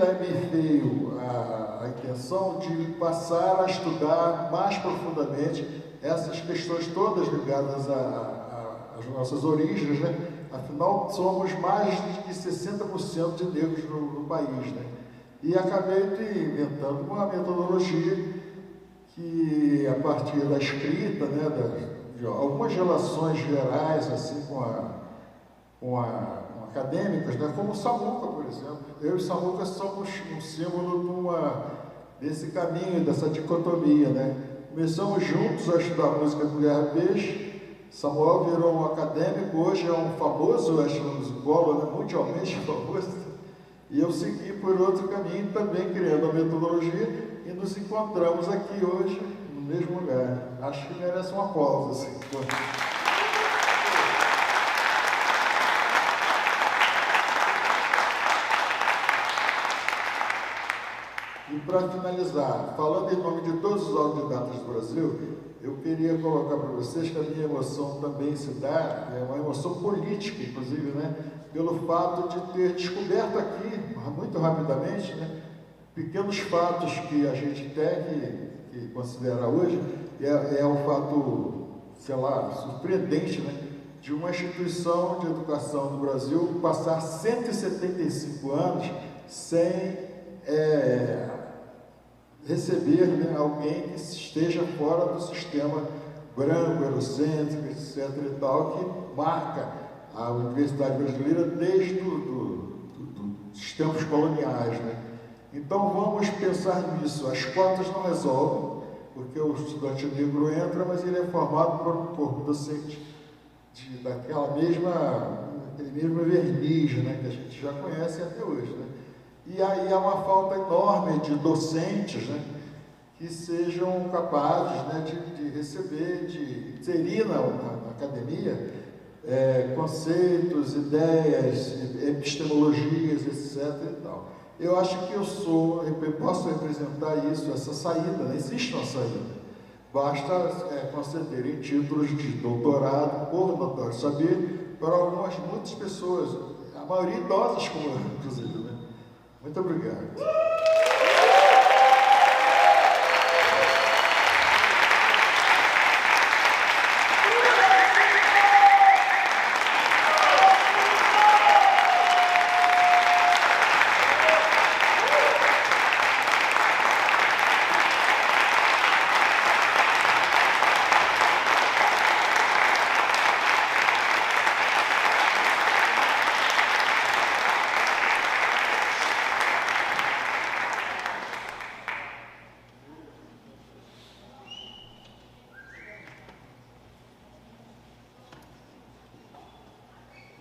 veio a intenção de passar a estudar mais profundamente essas questões todas ligadas às nossas origens, né? Afinal, somos mais de 60% de negros no país, né? E acabei inventando uma metodologia que, a partir da escrita, né, de algumas relações gerais assim com acadêmicas, né, como o Samuca, por exemplo. Eu e o Samuca somos um símbolo desse caminho, dessa dicotomia, né? Começamos juntos a estudar música com Guerra Peixe. Samuel virou um acadêmico, hoje é um famoso etnomusicólogo, né, mundialmente famoso. E eu segui por outro caminho, também criando a metodologia, e nos encontramos aqui hoje, no mesmo lugar. Acho que merece uma pausa, assim. E para finalizar, falando em nome de todos os autodidatas do Brasil, eu queria colocar para vocês que a minha emoção também se dá, é uma emoção política, inclusive, né, pelo fato de ter descoberto aqui, muito rapidamente, né, pequenos fatos que a gente tem que considerar hoje, é um fato, sei lá, surpreendente, né, de uma instituição de educação no Brasil passar 175 anos sem receber, né, alguém que esteja fora do sistema branco, eurocêntrico, etc. e tal, que marca a Universidade Brasileira desde os tempos coloniais, né? Então vamos pensar nisso. As cotas não resolvem, porque o estudante negro entra, mas ele é formado por um corpo docente daquele mesmo verniz, né, que a gente já conhece até hoje, né? E aí há uma falta enorme de docentes, né, que sejam capazes, né, de receber, de inserir na academia conceitos, ideias, epistemologias, etc. E tal. Eu acho que eu posso representar isso, essa saída, né? Existe uma saída. Basta concederem títulos de doutorado por notório saber para muitas pessoas, a maioria idosas como eu, inclusive. Né? Muito obrigado.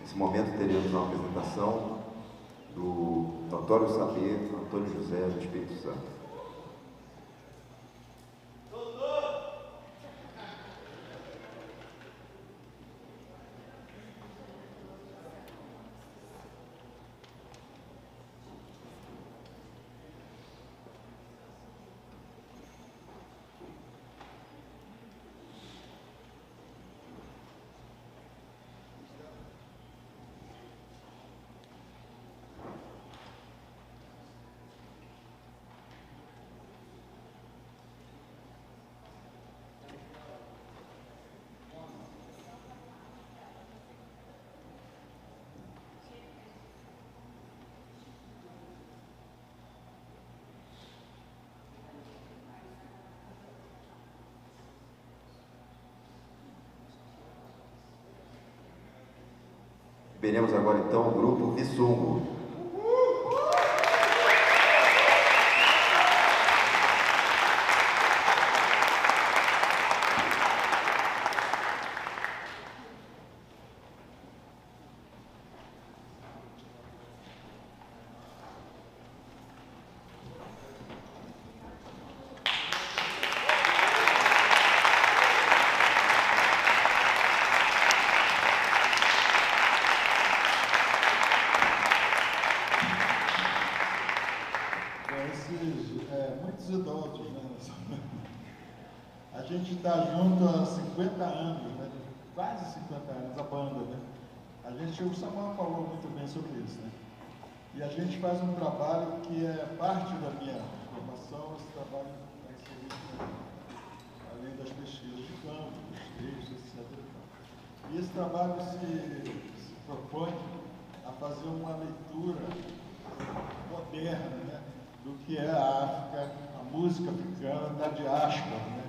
Nesse momento teremos uma apresentação do Notório Saber, Antônio José do Espírito Santo. Veremos agora então o grupo Vissungo. Muitos idosos, né? A gente está junto há 50 anos, né? Quase 50 anos, a banda, né? O Samuel falou muito bem sobre isso, né? E a gente faz um trabalho que é parte da minha formação, esse trabalho está inserido, além das pesquisas de campo, dos textos, etc. E esse trabalho se propõe a fazer uma leitura moderna, né, do que é a África, a música africana da diáspora, né,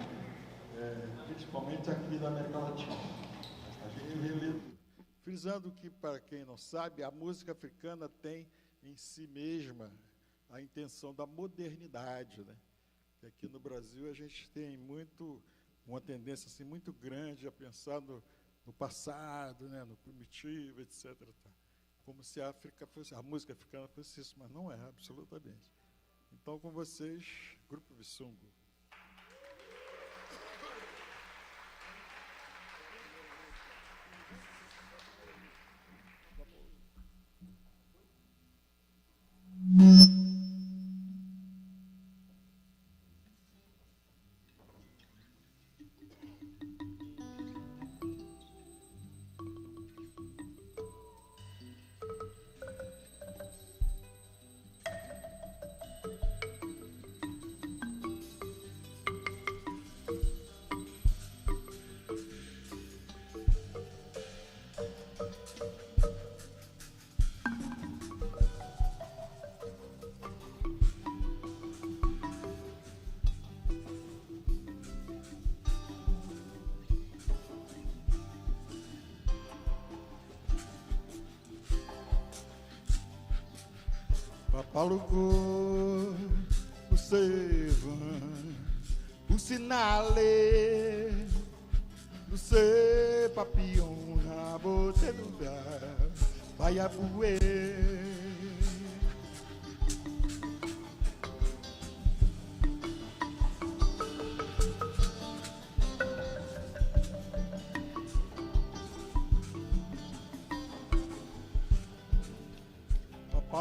principalmente aqui da América Latina. Frisando que, para quem não sabe, a música africana tem em si mesma a intenção da modernidade, né? E aqui no Brasil a gente tem uma tendência assim, muito grande a pensar no passado, né, no primitivo, etc. Como se a África fosse, a música africana fosse isso, mas não é, absolutamente. Então, com vocês, Grupo Vissungo. Papalugo, você vai, o sinale, você papillon, a bote do lugar, vai a buer.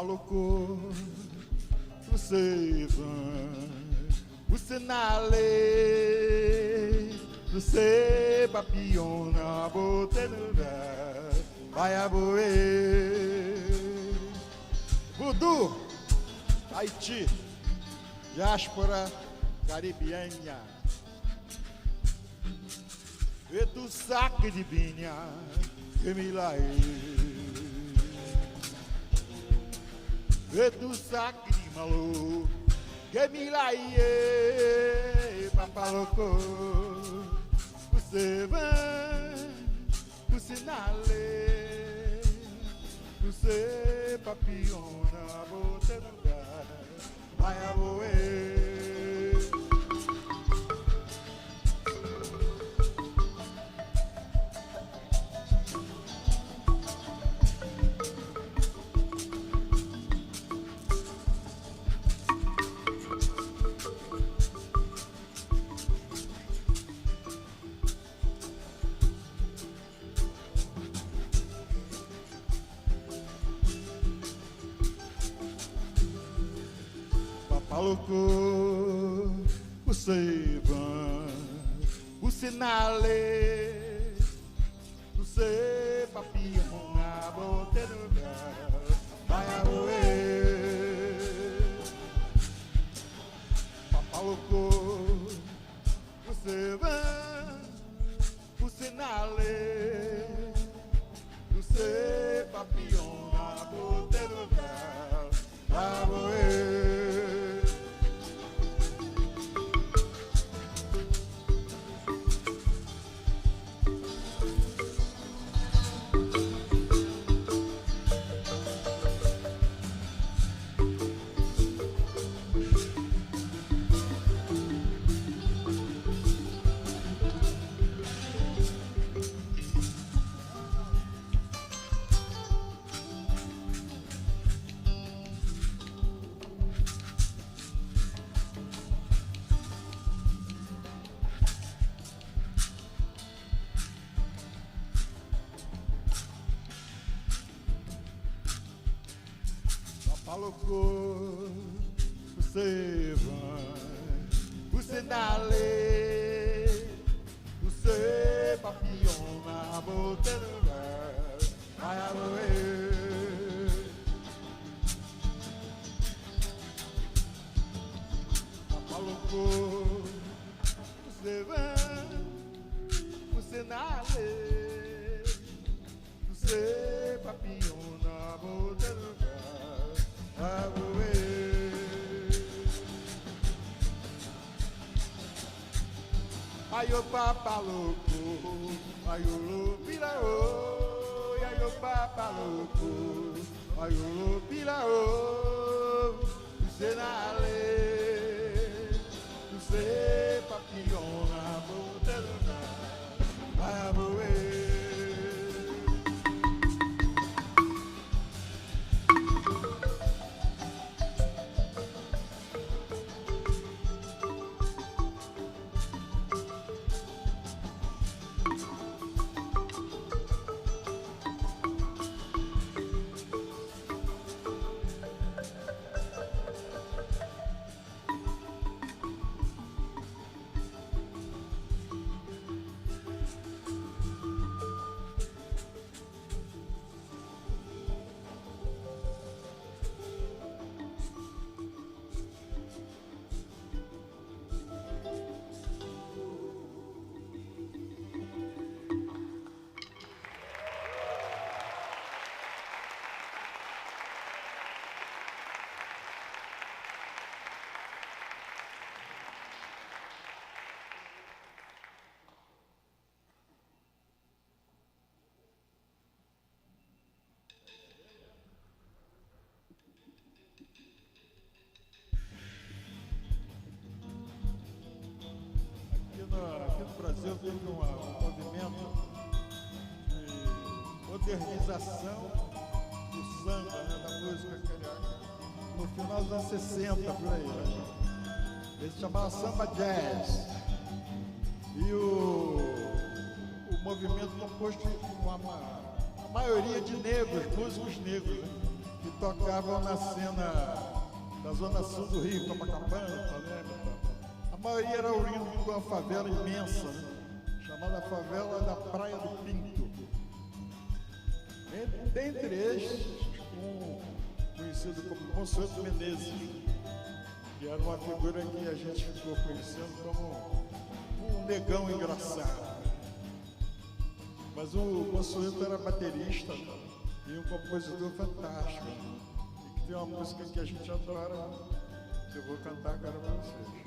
Papalocô, você vai, você na lei, você papiona, botenuda, vai a boer. Voodoo, Haiti, diáspora caribenha, e tu saque de binha, que me laê. E tu saque de malu, que me laie, papalocô. Você vai, você na lei, você papiona, bote no lugar, vai a boer. Papalocô, você vai, você na lei, você papiona, bote no lugar, vai a roer. Papalocô, você vai, você na lei, você papiona, bote no lugar, vai a roer. Papalocô, você vai, você na lei, você papiona, bote no lugar, vai a roer. Papalocô, você vai, você na lei, você papiona, bote no lugar. Ai o papalocô, ai o lupiraô, ai o papalocô, ai o lupiraô, você na lei, você papiona, botelona, vai a moer. Aqui no Brasil teve um movimento de modernização do samba, né, da música carioca, no final dos anos 60, por aí. Né? Ele se chamava Samba Jazz. E o movimento composto com a maioria de negros, músicos negros. Né? que tocavam na cena da zona sul do Rio, Copacabana, Palembra. A maioria era oriundo de uma favela imensa, né? Chamada Favela da Praia do Pinto. Dentre estes, um conhecido como Consuelo Menezes, que era uma figura que a gente ficou conhecendo como um negão engraçado. Mas o Consuelo era baterista e um compositor fantástico, e que tem uma música que a gente adora, que eu vou cantar agora para vocês.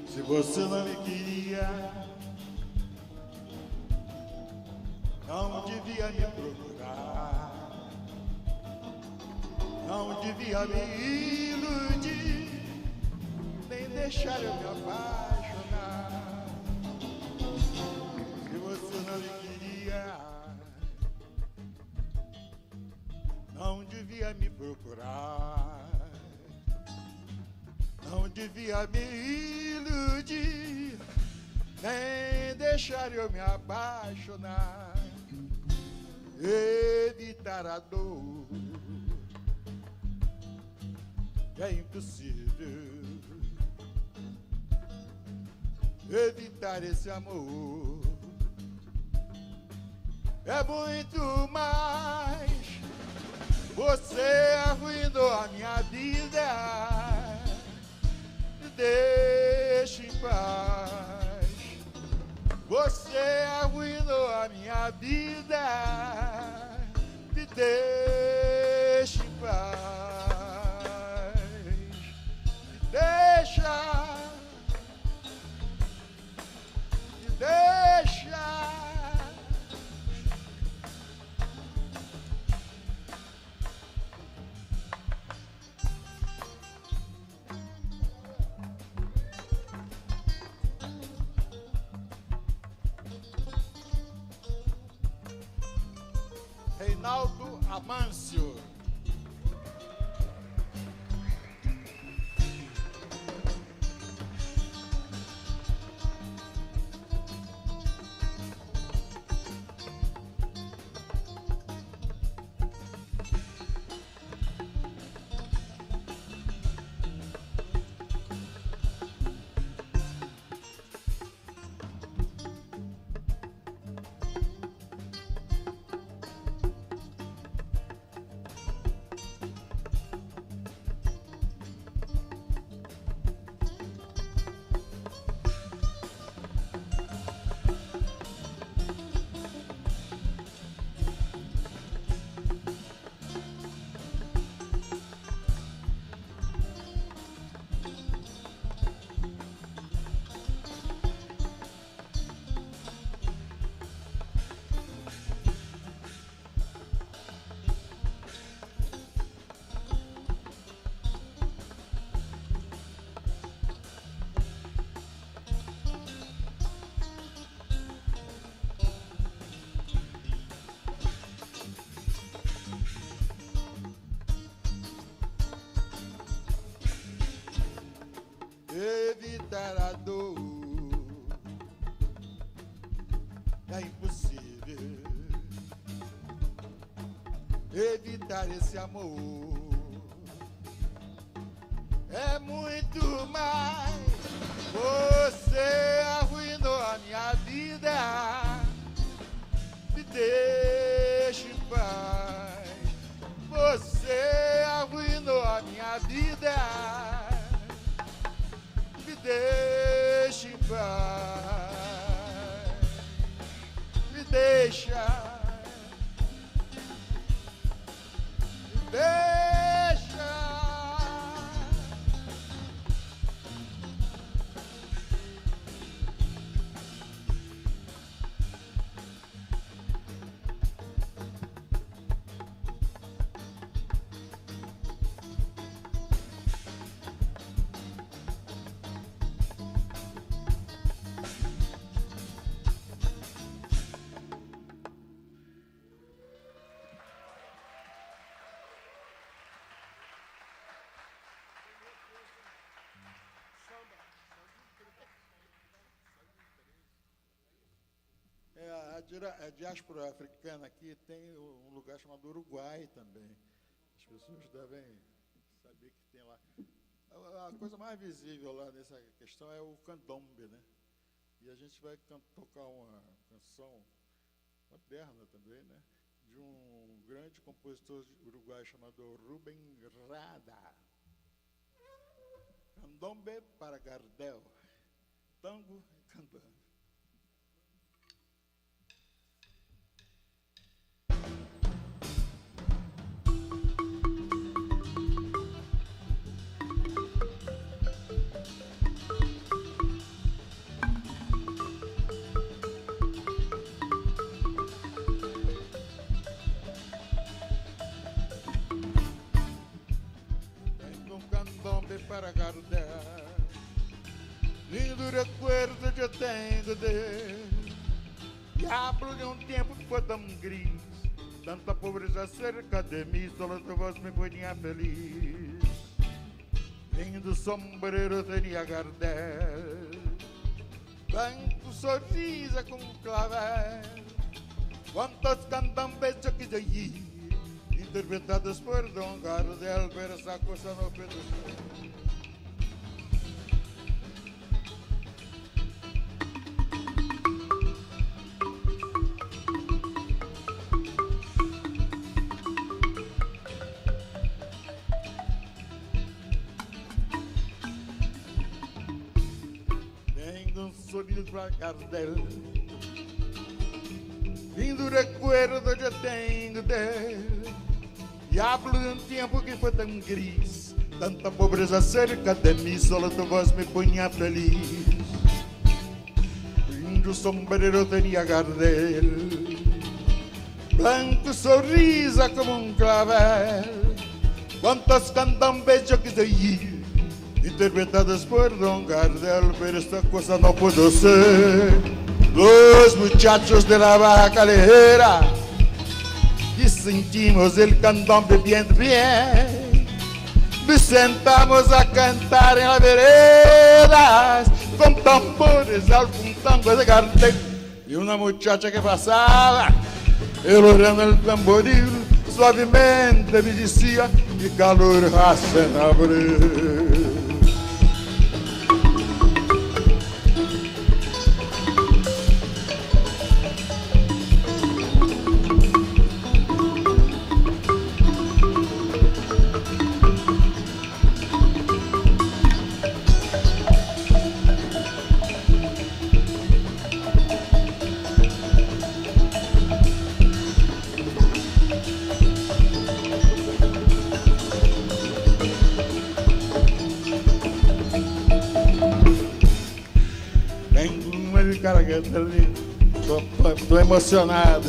Se você não me queria, não devia me procurar, não devia me iludir, nem deixar eu me apaixonar. Se você não me queria, não devia me procurar, não devia me iludir, nem deixar eu me apaixonar, evitar a dor, é impossível, evitar esse amor, é muito mais, você arruinou a minha vida, deixe em paz. Você arruinou a minha vida, me deixe em paz. Me deixa, me deixa. Reinaldo Amâncio. Evitar a dor é impossível, evitar esse amor é muito mais, você arruinou a minha vida, me deixe em paz. Você arruinou a minha vida, deixe em paz, me deixa, me deixa. A diáspora africana aqui tem um lugar chamado Uruguai também. As pessoas devem saber que tem lá. A coisa mais visível lá nessa questão é o candombe, né? E a gente vai tocar uma canção moderna também, né? De um grande compositor uruguaio chamado Rubem Rada. Candombe para Gardel. Tango e candombe. Para Gardel, lindo recuerdo eu tenho dele. E hablo de um tempo que foi tão gris, tanta pobreza cerca de mim, só tua voz me punha feliz. Lindo sombreiro tinha Gardel, branco sorriso com clavel. Quantos cantambes eu quis ir, interpretados por Dom Gardel, pero essa coisa não pedou. Sorriso para Gardel, lindo recuerdo eu tenho dele. E hablo de um tempo que foi tão gris, tanta pobreza cerca de mim, só tua voz me punha feliz. Lindo sombreiro tinha Gardel, branco sorriso como um clavel. Quantos cantambes eu quis ir, interpretadas por Don Gardel, pero esta cosa no pudo ser. Los muchachos de la Baja Calera, y sentimos el candombe bien, bien. Nos sentamos a cantar en las veredas, con tambores al tango de Gardel. Y una muchacha que pasaba, olhando el tamboril, suavemente me decía, que calor hace en abril. Cara, tô emocionado.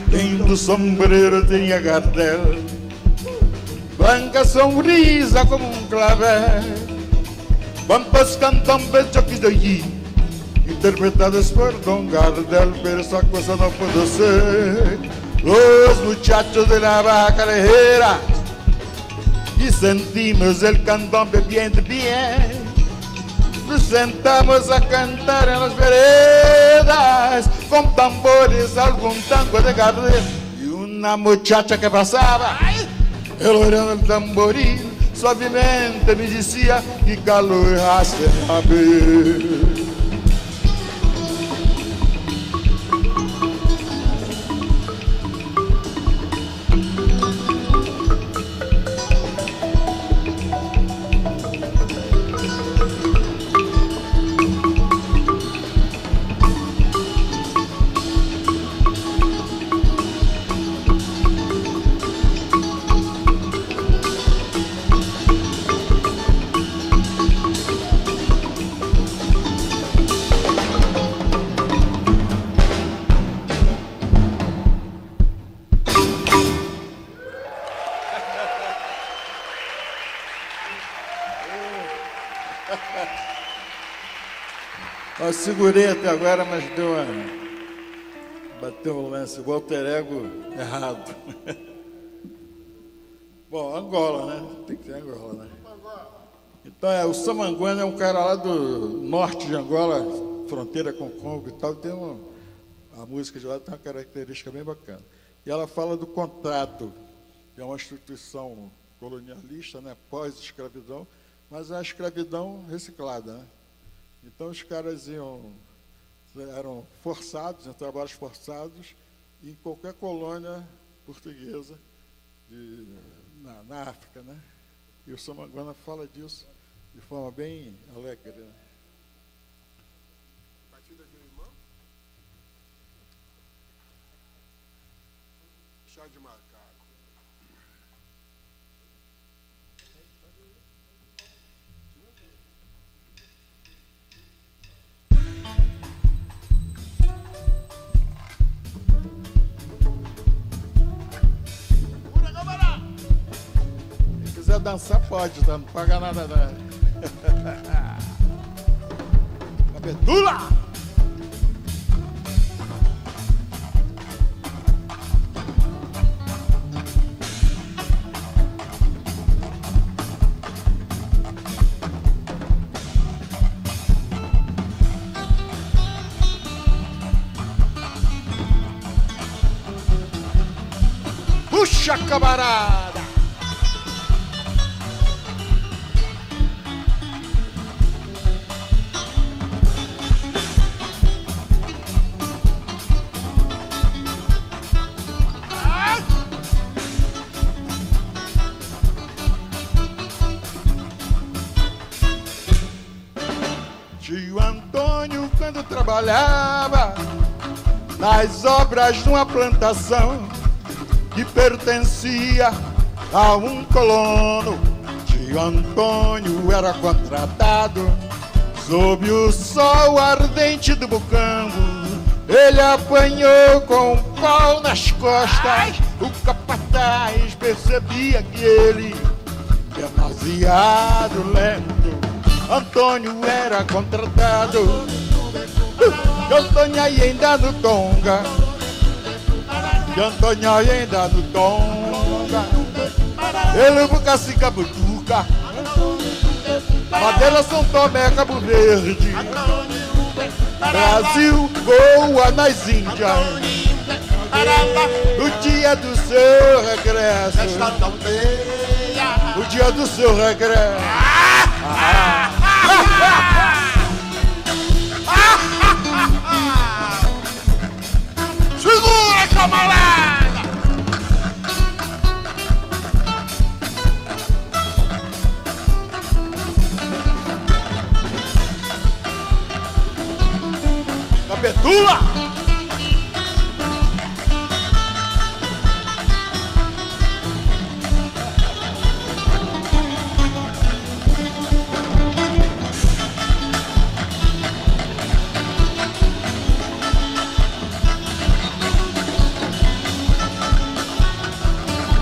Lindo sombreiro tinha Gardel, branca sonrisa como um clavel. Quantos cantambes eu quis ir, interpretadas por Don Gardel, pero esa cosa no pudo ser. Los muchachos de la Baja Calera, y sentimos el candombe bien, bien. Nos sentamos a cantar en las veredas, con tambores algún tango de Gardel. Y una muchacha que pasaba, olhando el tamboril, suavemente me decía, que calor hace abril. Eu segurei até agora, mas bateu um lance, o alter ego errado. Bom, Angola, né? Tem que ter Angola, né? Então, o Samanguana é um cara lá do norte de Angola, fronteira com o Congo e tal, a música de lá tem uma característica bem bacana. E ela fala do contrato, que é uma instituição colonialista, né, pós-escravidão, mas é a escravidão reciclada, né? Então os caras eram forçados, em trabalhos forçados, em qualquer colônia portuguesa na África, né? E o Samanguana fala disso de forma bem alegre, né? Batida de limão? Chá de macaco. Se quiser dançar, pode, tá? Não paga nada, não. Cabedula! Puxa, camarada! Tio Antônio, quando trabalhava nas obras de uma plantação que pertencia a um colono, tio Antônio era contratado sob o sol ardente do Bucambo. Ele apanhou com um pau nas costas. O capataz percebia que ele, demasiado lento, Antônio era contratado. Antônio ainda no Tonga, Antônio ainda no Tonga. Ele buca se cabutuca, Madeira, São Tomé, Cabo Verde, Brasil, Goa, nas Índias. O dia do seu regresso, o dia do seu regresso. Segura, camarada! Cabedula!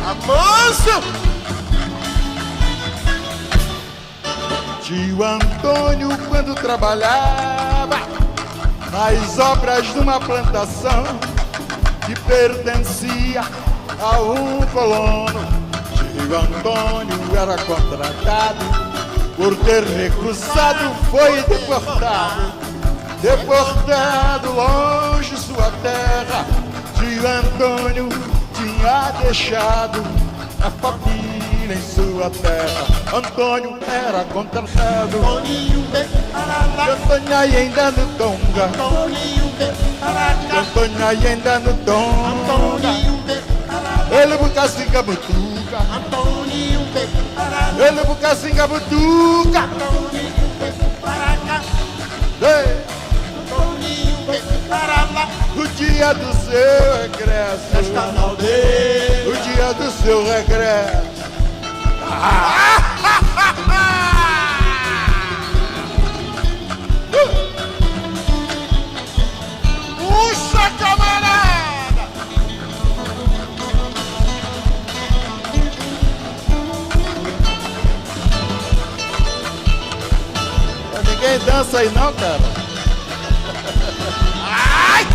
Amanso! Tio Antônio, quando trabalhava nas obras de uma plantação que pertencia a um colono, tio Antônio era contratado. Por ter recusado, foi deportado longe sua terra. Tio Antônio tinha deixado a família em sua terra. Antônio era contratado. Antônio ainda no Tonga, Antônio ainda no Tonga. Ele buca se cabutuca, ele buca se cabutuca. O dia do seu regresso, o dia do seu regresso. Puxa, camarada! Ninguém dança aí não, cara. Ai!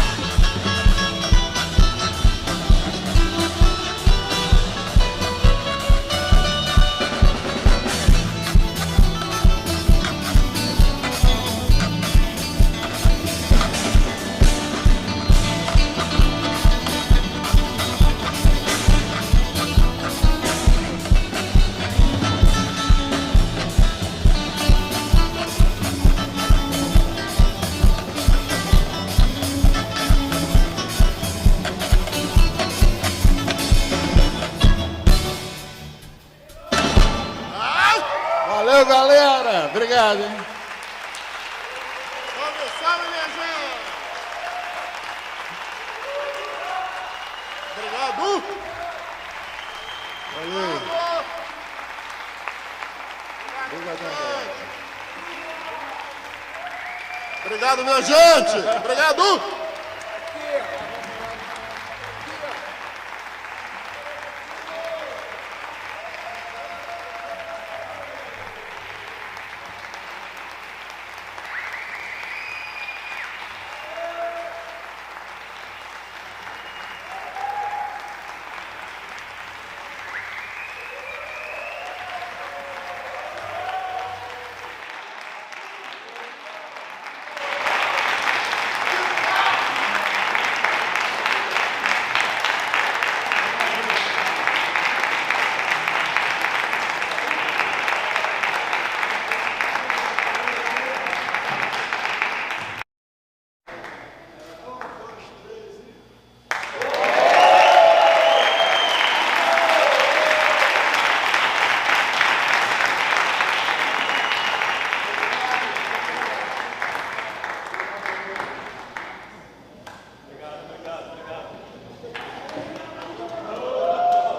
Valeu, galera. Obrigado, hein? Salve, minha gente. Obrigado. Valeu. Obrigado, minha gente. Obrigado.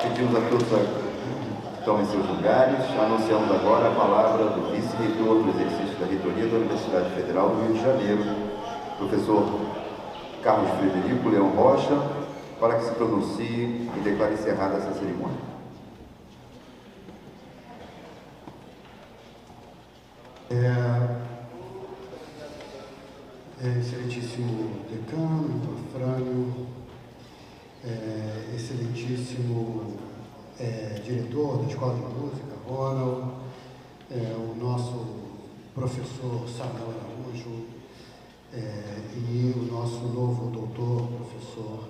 Pedimos a todos que tomem seus lugares. Anunciamos agora a palavra do vice-reitor do exercício da reitoria da Universidade Federal do Rio de Janeiro, professor Carlos Frederico Leão Rocha, para que se pronuncie e declare encerrada essa cerimônia. Excelentíssimo decano, Afrânio, excelentíssimo diretor da Escola de Música, Ronald, o nosso professor Samuel Araújo e o nosso novo doutor, professor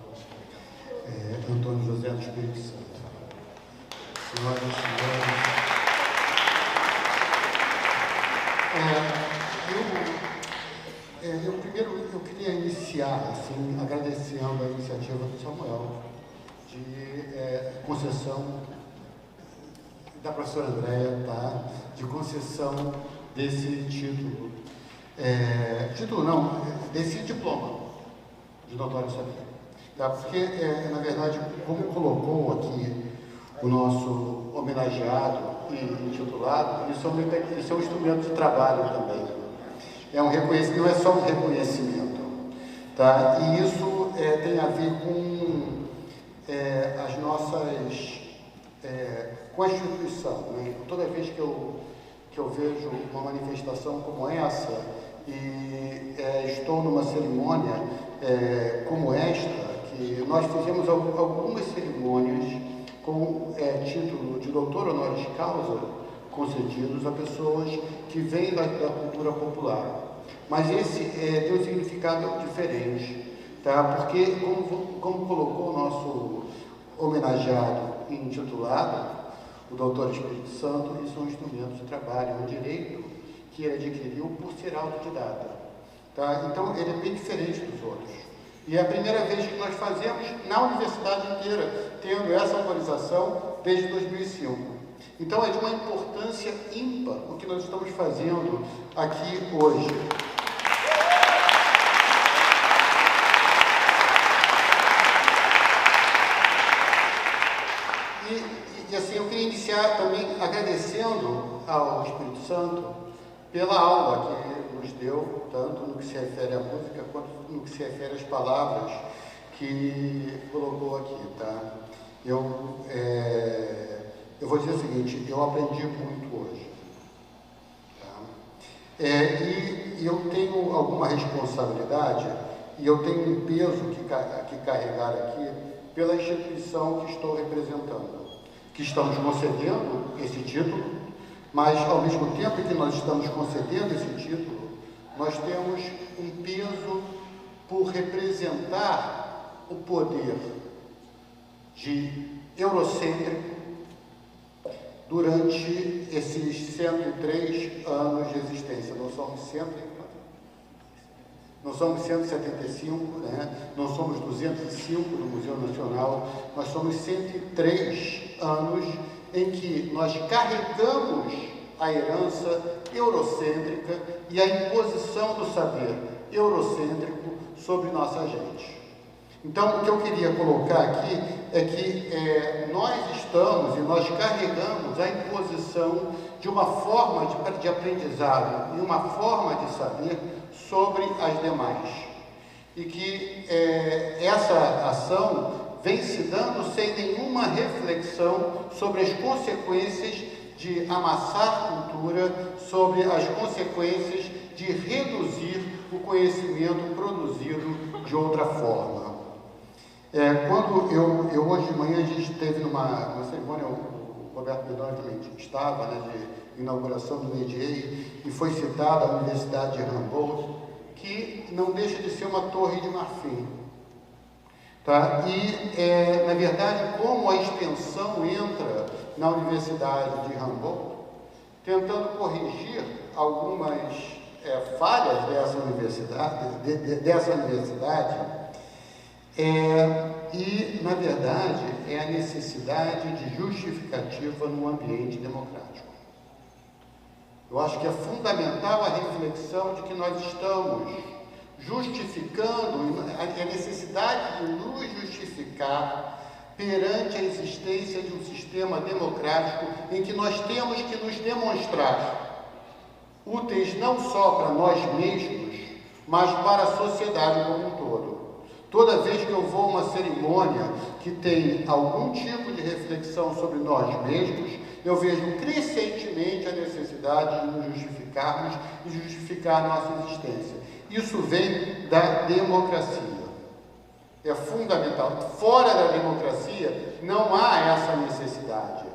Antônio José do Espírito Santo. Senhoras e senhores, eu queria iniciar assim, agradecendo a iniciativa do Samuel de concessão da professora Andréia, tá? De concessão desse título. Título não, desse diploma de doutor saber. Tá? Porque, na verdade, como colocou aqui o nosso homenageado e intitulado, isso é um instrumento de trabalho também. É um reconhecimento, não é só um reconhecimento, tá? E isso tem a ver com as nossas, com a instituição, né? Toda vez que eu vejo uma manifestação como essa e estou numa cerimônia como esta, que nós fizemos algumas cerimônias com título de doutor honoris causa concedidos a pessoas que vêm da cultura popular. Mas esse tem um significado diferente, tá? Porque, como colocou o nosso homenageado e intitulado, o doutor Espírito Santo, isso é um instrumento de trabalho, é um direito que ele adquiriu por ser autodidata. Tá? Então, ele é bem diferente dos outros. E é a primeira vez que nós fazemos na universidade inteira, tendo essa autorização desde 2005. Então, é de uma importância ímpar o que nós estamos fazendo aqui hoje. E assim, eu queria iniciar também agradecendo ao Espírito Santo pela aula que nos deu, tanto no que se refere à música, quanto no que se refere às palavras que colocou aqui, tá? Eu vou dizer o seguinte, eu aprendi muito hoje, tá? E eu tenho alguma responsabilidade e eu tenho um peso que carregar aqui pela instituição que estou representando, que estamos concedendo esse título, mas ao mesmo tempo que nós estamos concedendo esse título, nós temos um peso por representar o poder de eurocêntrico durante esses 103 anos de existência. Nós somos 175, né? Nós somos 205 no Museu Nacional, nós somos 103 anos em que nós carregamos a herança eurocêntrica e a imposição do saber eurocêntrico sobre nossa gente. Então, o que eu queria colocar aqui é que nós estamos e nós carregamos a imposição de uma forma de aprendizado e uma forma de saber sobre as demais. E que essa ação vem se dando sem nenhuma reflexão sobre as consequências de amassar cultura, sobre as consequências de reduzir o conhecimento produzido de outra forma. Quando eu hoje de manhã, a gente esteve numa cerimônia, o Roberto Bedoni também estava, de inauguração do NEDIEI, e foi citada a Universidade de Humboldt, que não deixa de ser uma torre de marfim. Tá? E, na verdade, como a extensão entra na Universidade de Humboldt, tentando corrigir algumas falhas dessa universidade, e, na verdade, é a necessidade de justificativa no ambiente democrático. Eu acho que é fundamental a reflexão de que nós estamos justificando, a necessidade de nos justificar perante a existência de um sistema democrático em que nós temos que nos demonstrar úteis não só para nós mesmos, mas para a sociedade como um todo. Toda vez que eu vou a uma cerimônia que tem algum tipo de reflexão sobre nós mesmos, eu vejo crescentemente a necessidade de nos justificarmos e justificar a nossa existência. Isso vem da democracia. É fundamental. Fora da democracia, não há essa necessidade.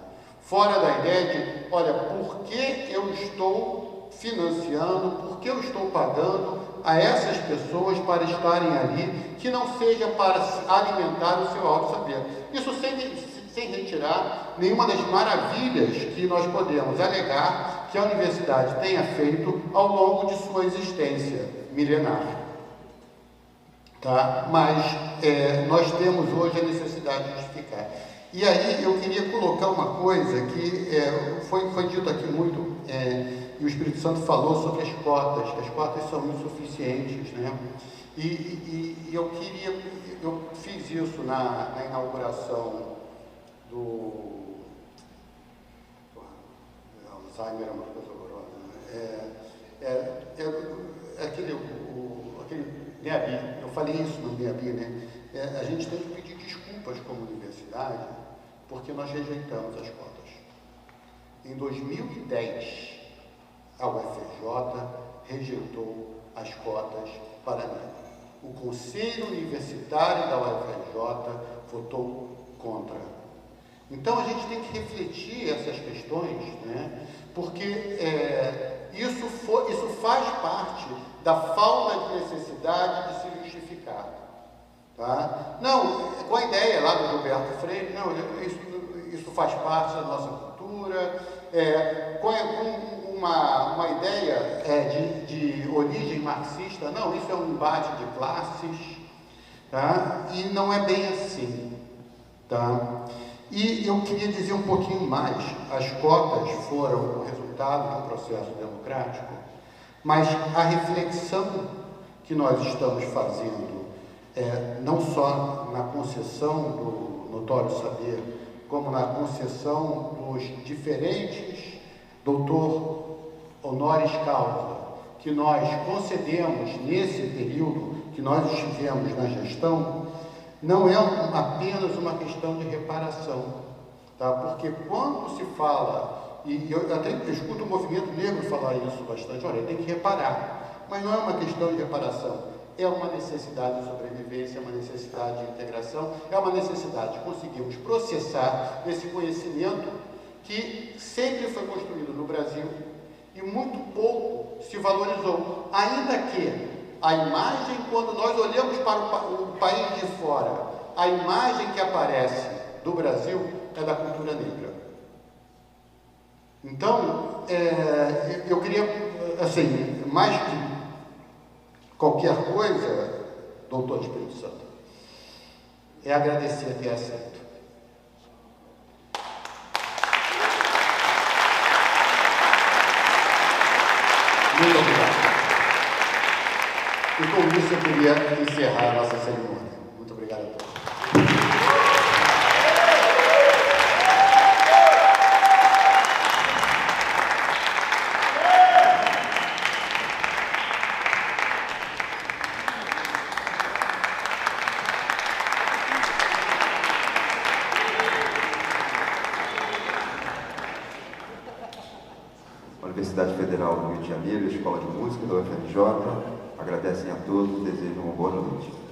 Fora da ideia de, olha, por que eu estou financiando, por que eu estou pagando a essas pessoas para estarem ali, que não seja para alimentar o seu auto-saber. Isso sem retirar nenhuma das maravilhas que nós podemos alegar que a universidade tenha feito ao longo de sua existência milenar. Tá? Mas nós temos hoje a necessidade de justificar. E aí eu queria colocar uma coisa que foi dito aqui muito, e o Espírito Santo falou sobre as cotas, que as cotas são insuficientes, né? E eu fiz isso na inauguração do Alzheimer, é uma coisa horrorosa, né? Aquele NEABI, eu falei isso no NEABI, né? A gente tem que pedir desculpas como universidade, porque nós rejeitamos as cotas. Em 2010, a UFRJ rejeitou as cotas para negros. O Conselho Universitário da UFRJ votou contra. Então, a gente tem que refletir essas questões, né? Porque isso faz parte da falta de necessidade de se justificar. Tá? Não, com a ideia lá do Gilberto Freire, não, isso faz parte da nossa cultura, com uma ideia de origem marxista, não, isso é um embate de classes, tá? E não é bem assim. Tá? E eu queria dizer um pouquinho mais. As cotas foram o resultado de um processo democrático, mas a reflexão que nós estamos fazendo, não só na concessão do notório saber, como na concessão dos diferentes doutor honoris causa que nós concedemos nesse período que nós estivemos na gestão, não é apenas uma questão de reparação, tá? Porque quando se fala, e eu até escuto o movimento negro falar isso bastante, olha, tem que reparar, mas não é uma questão de reparação, é uma necessidade de sobrevivência, é uma necessidade de integração, é uma necessidade de conseguirmos processar esse conhecimento que sempre foi construído no Brasil e muito pouco se valorizou, ainda que a imagem, quando nós olhamos para o país de fora, a imagem que aparece do Brasil é da cultura negra. Então, eu queria, assim, mais que qualquer coisa, doutor Espírito Santo, é agradecer ter aceito. Muito obrigado. E com isso eu queria encerrar a nossa cerimônia. Muito obrigado a todos. A Universidade Federal do Rio de Janeiro e a Escola de Música da UFRJ agradecem a todos e desejam uma boa noite.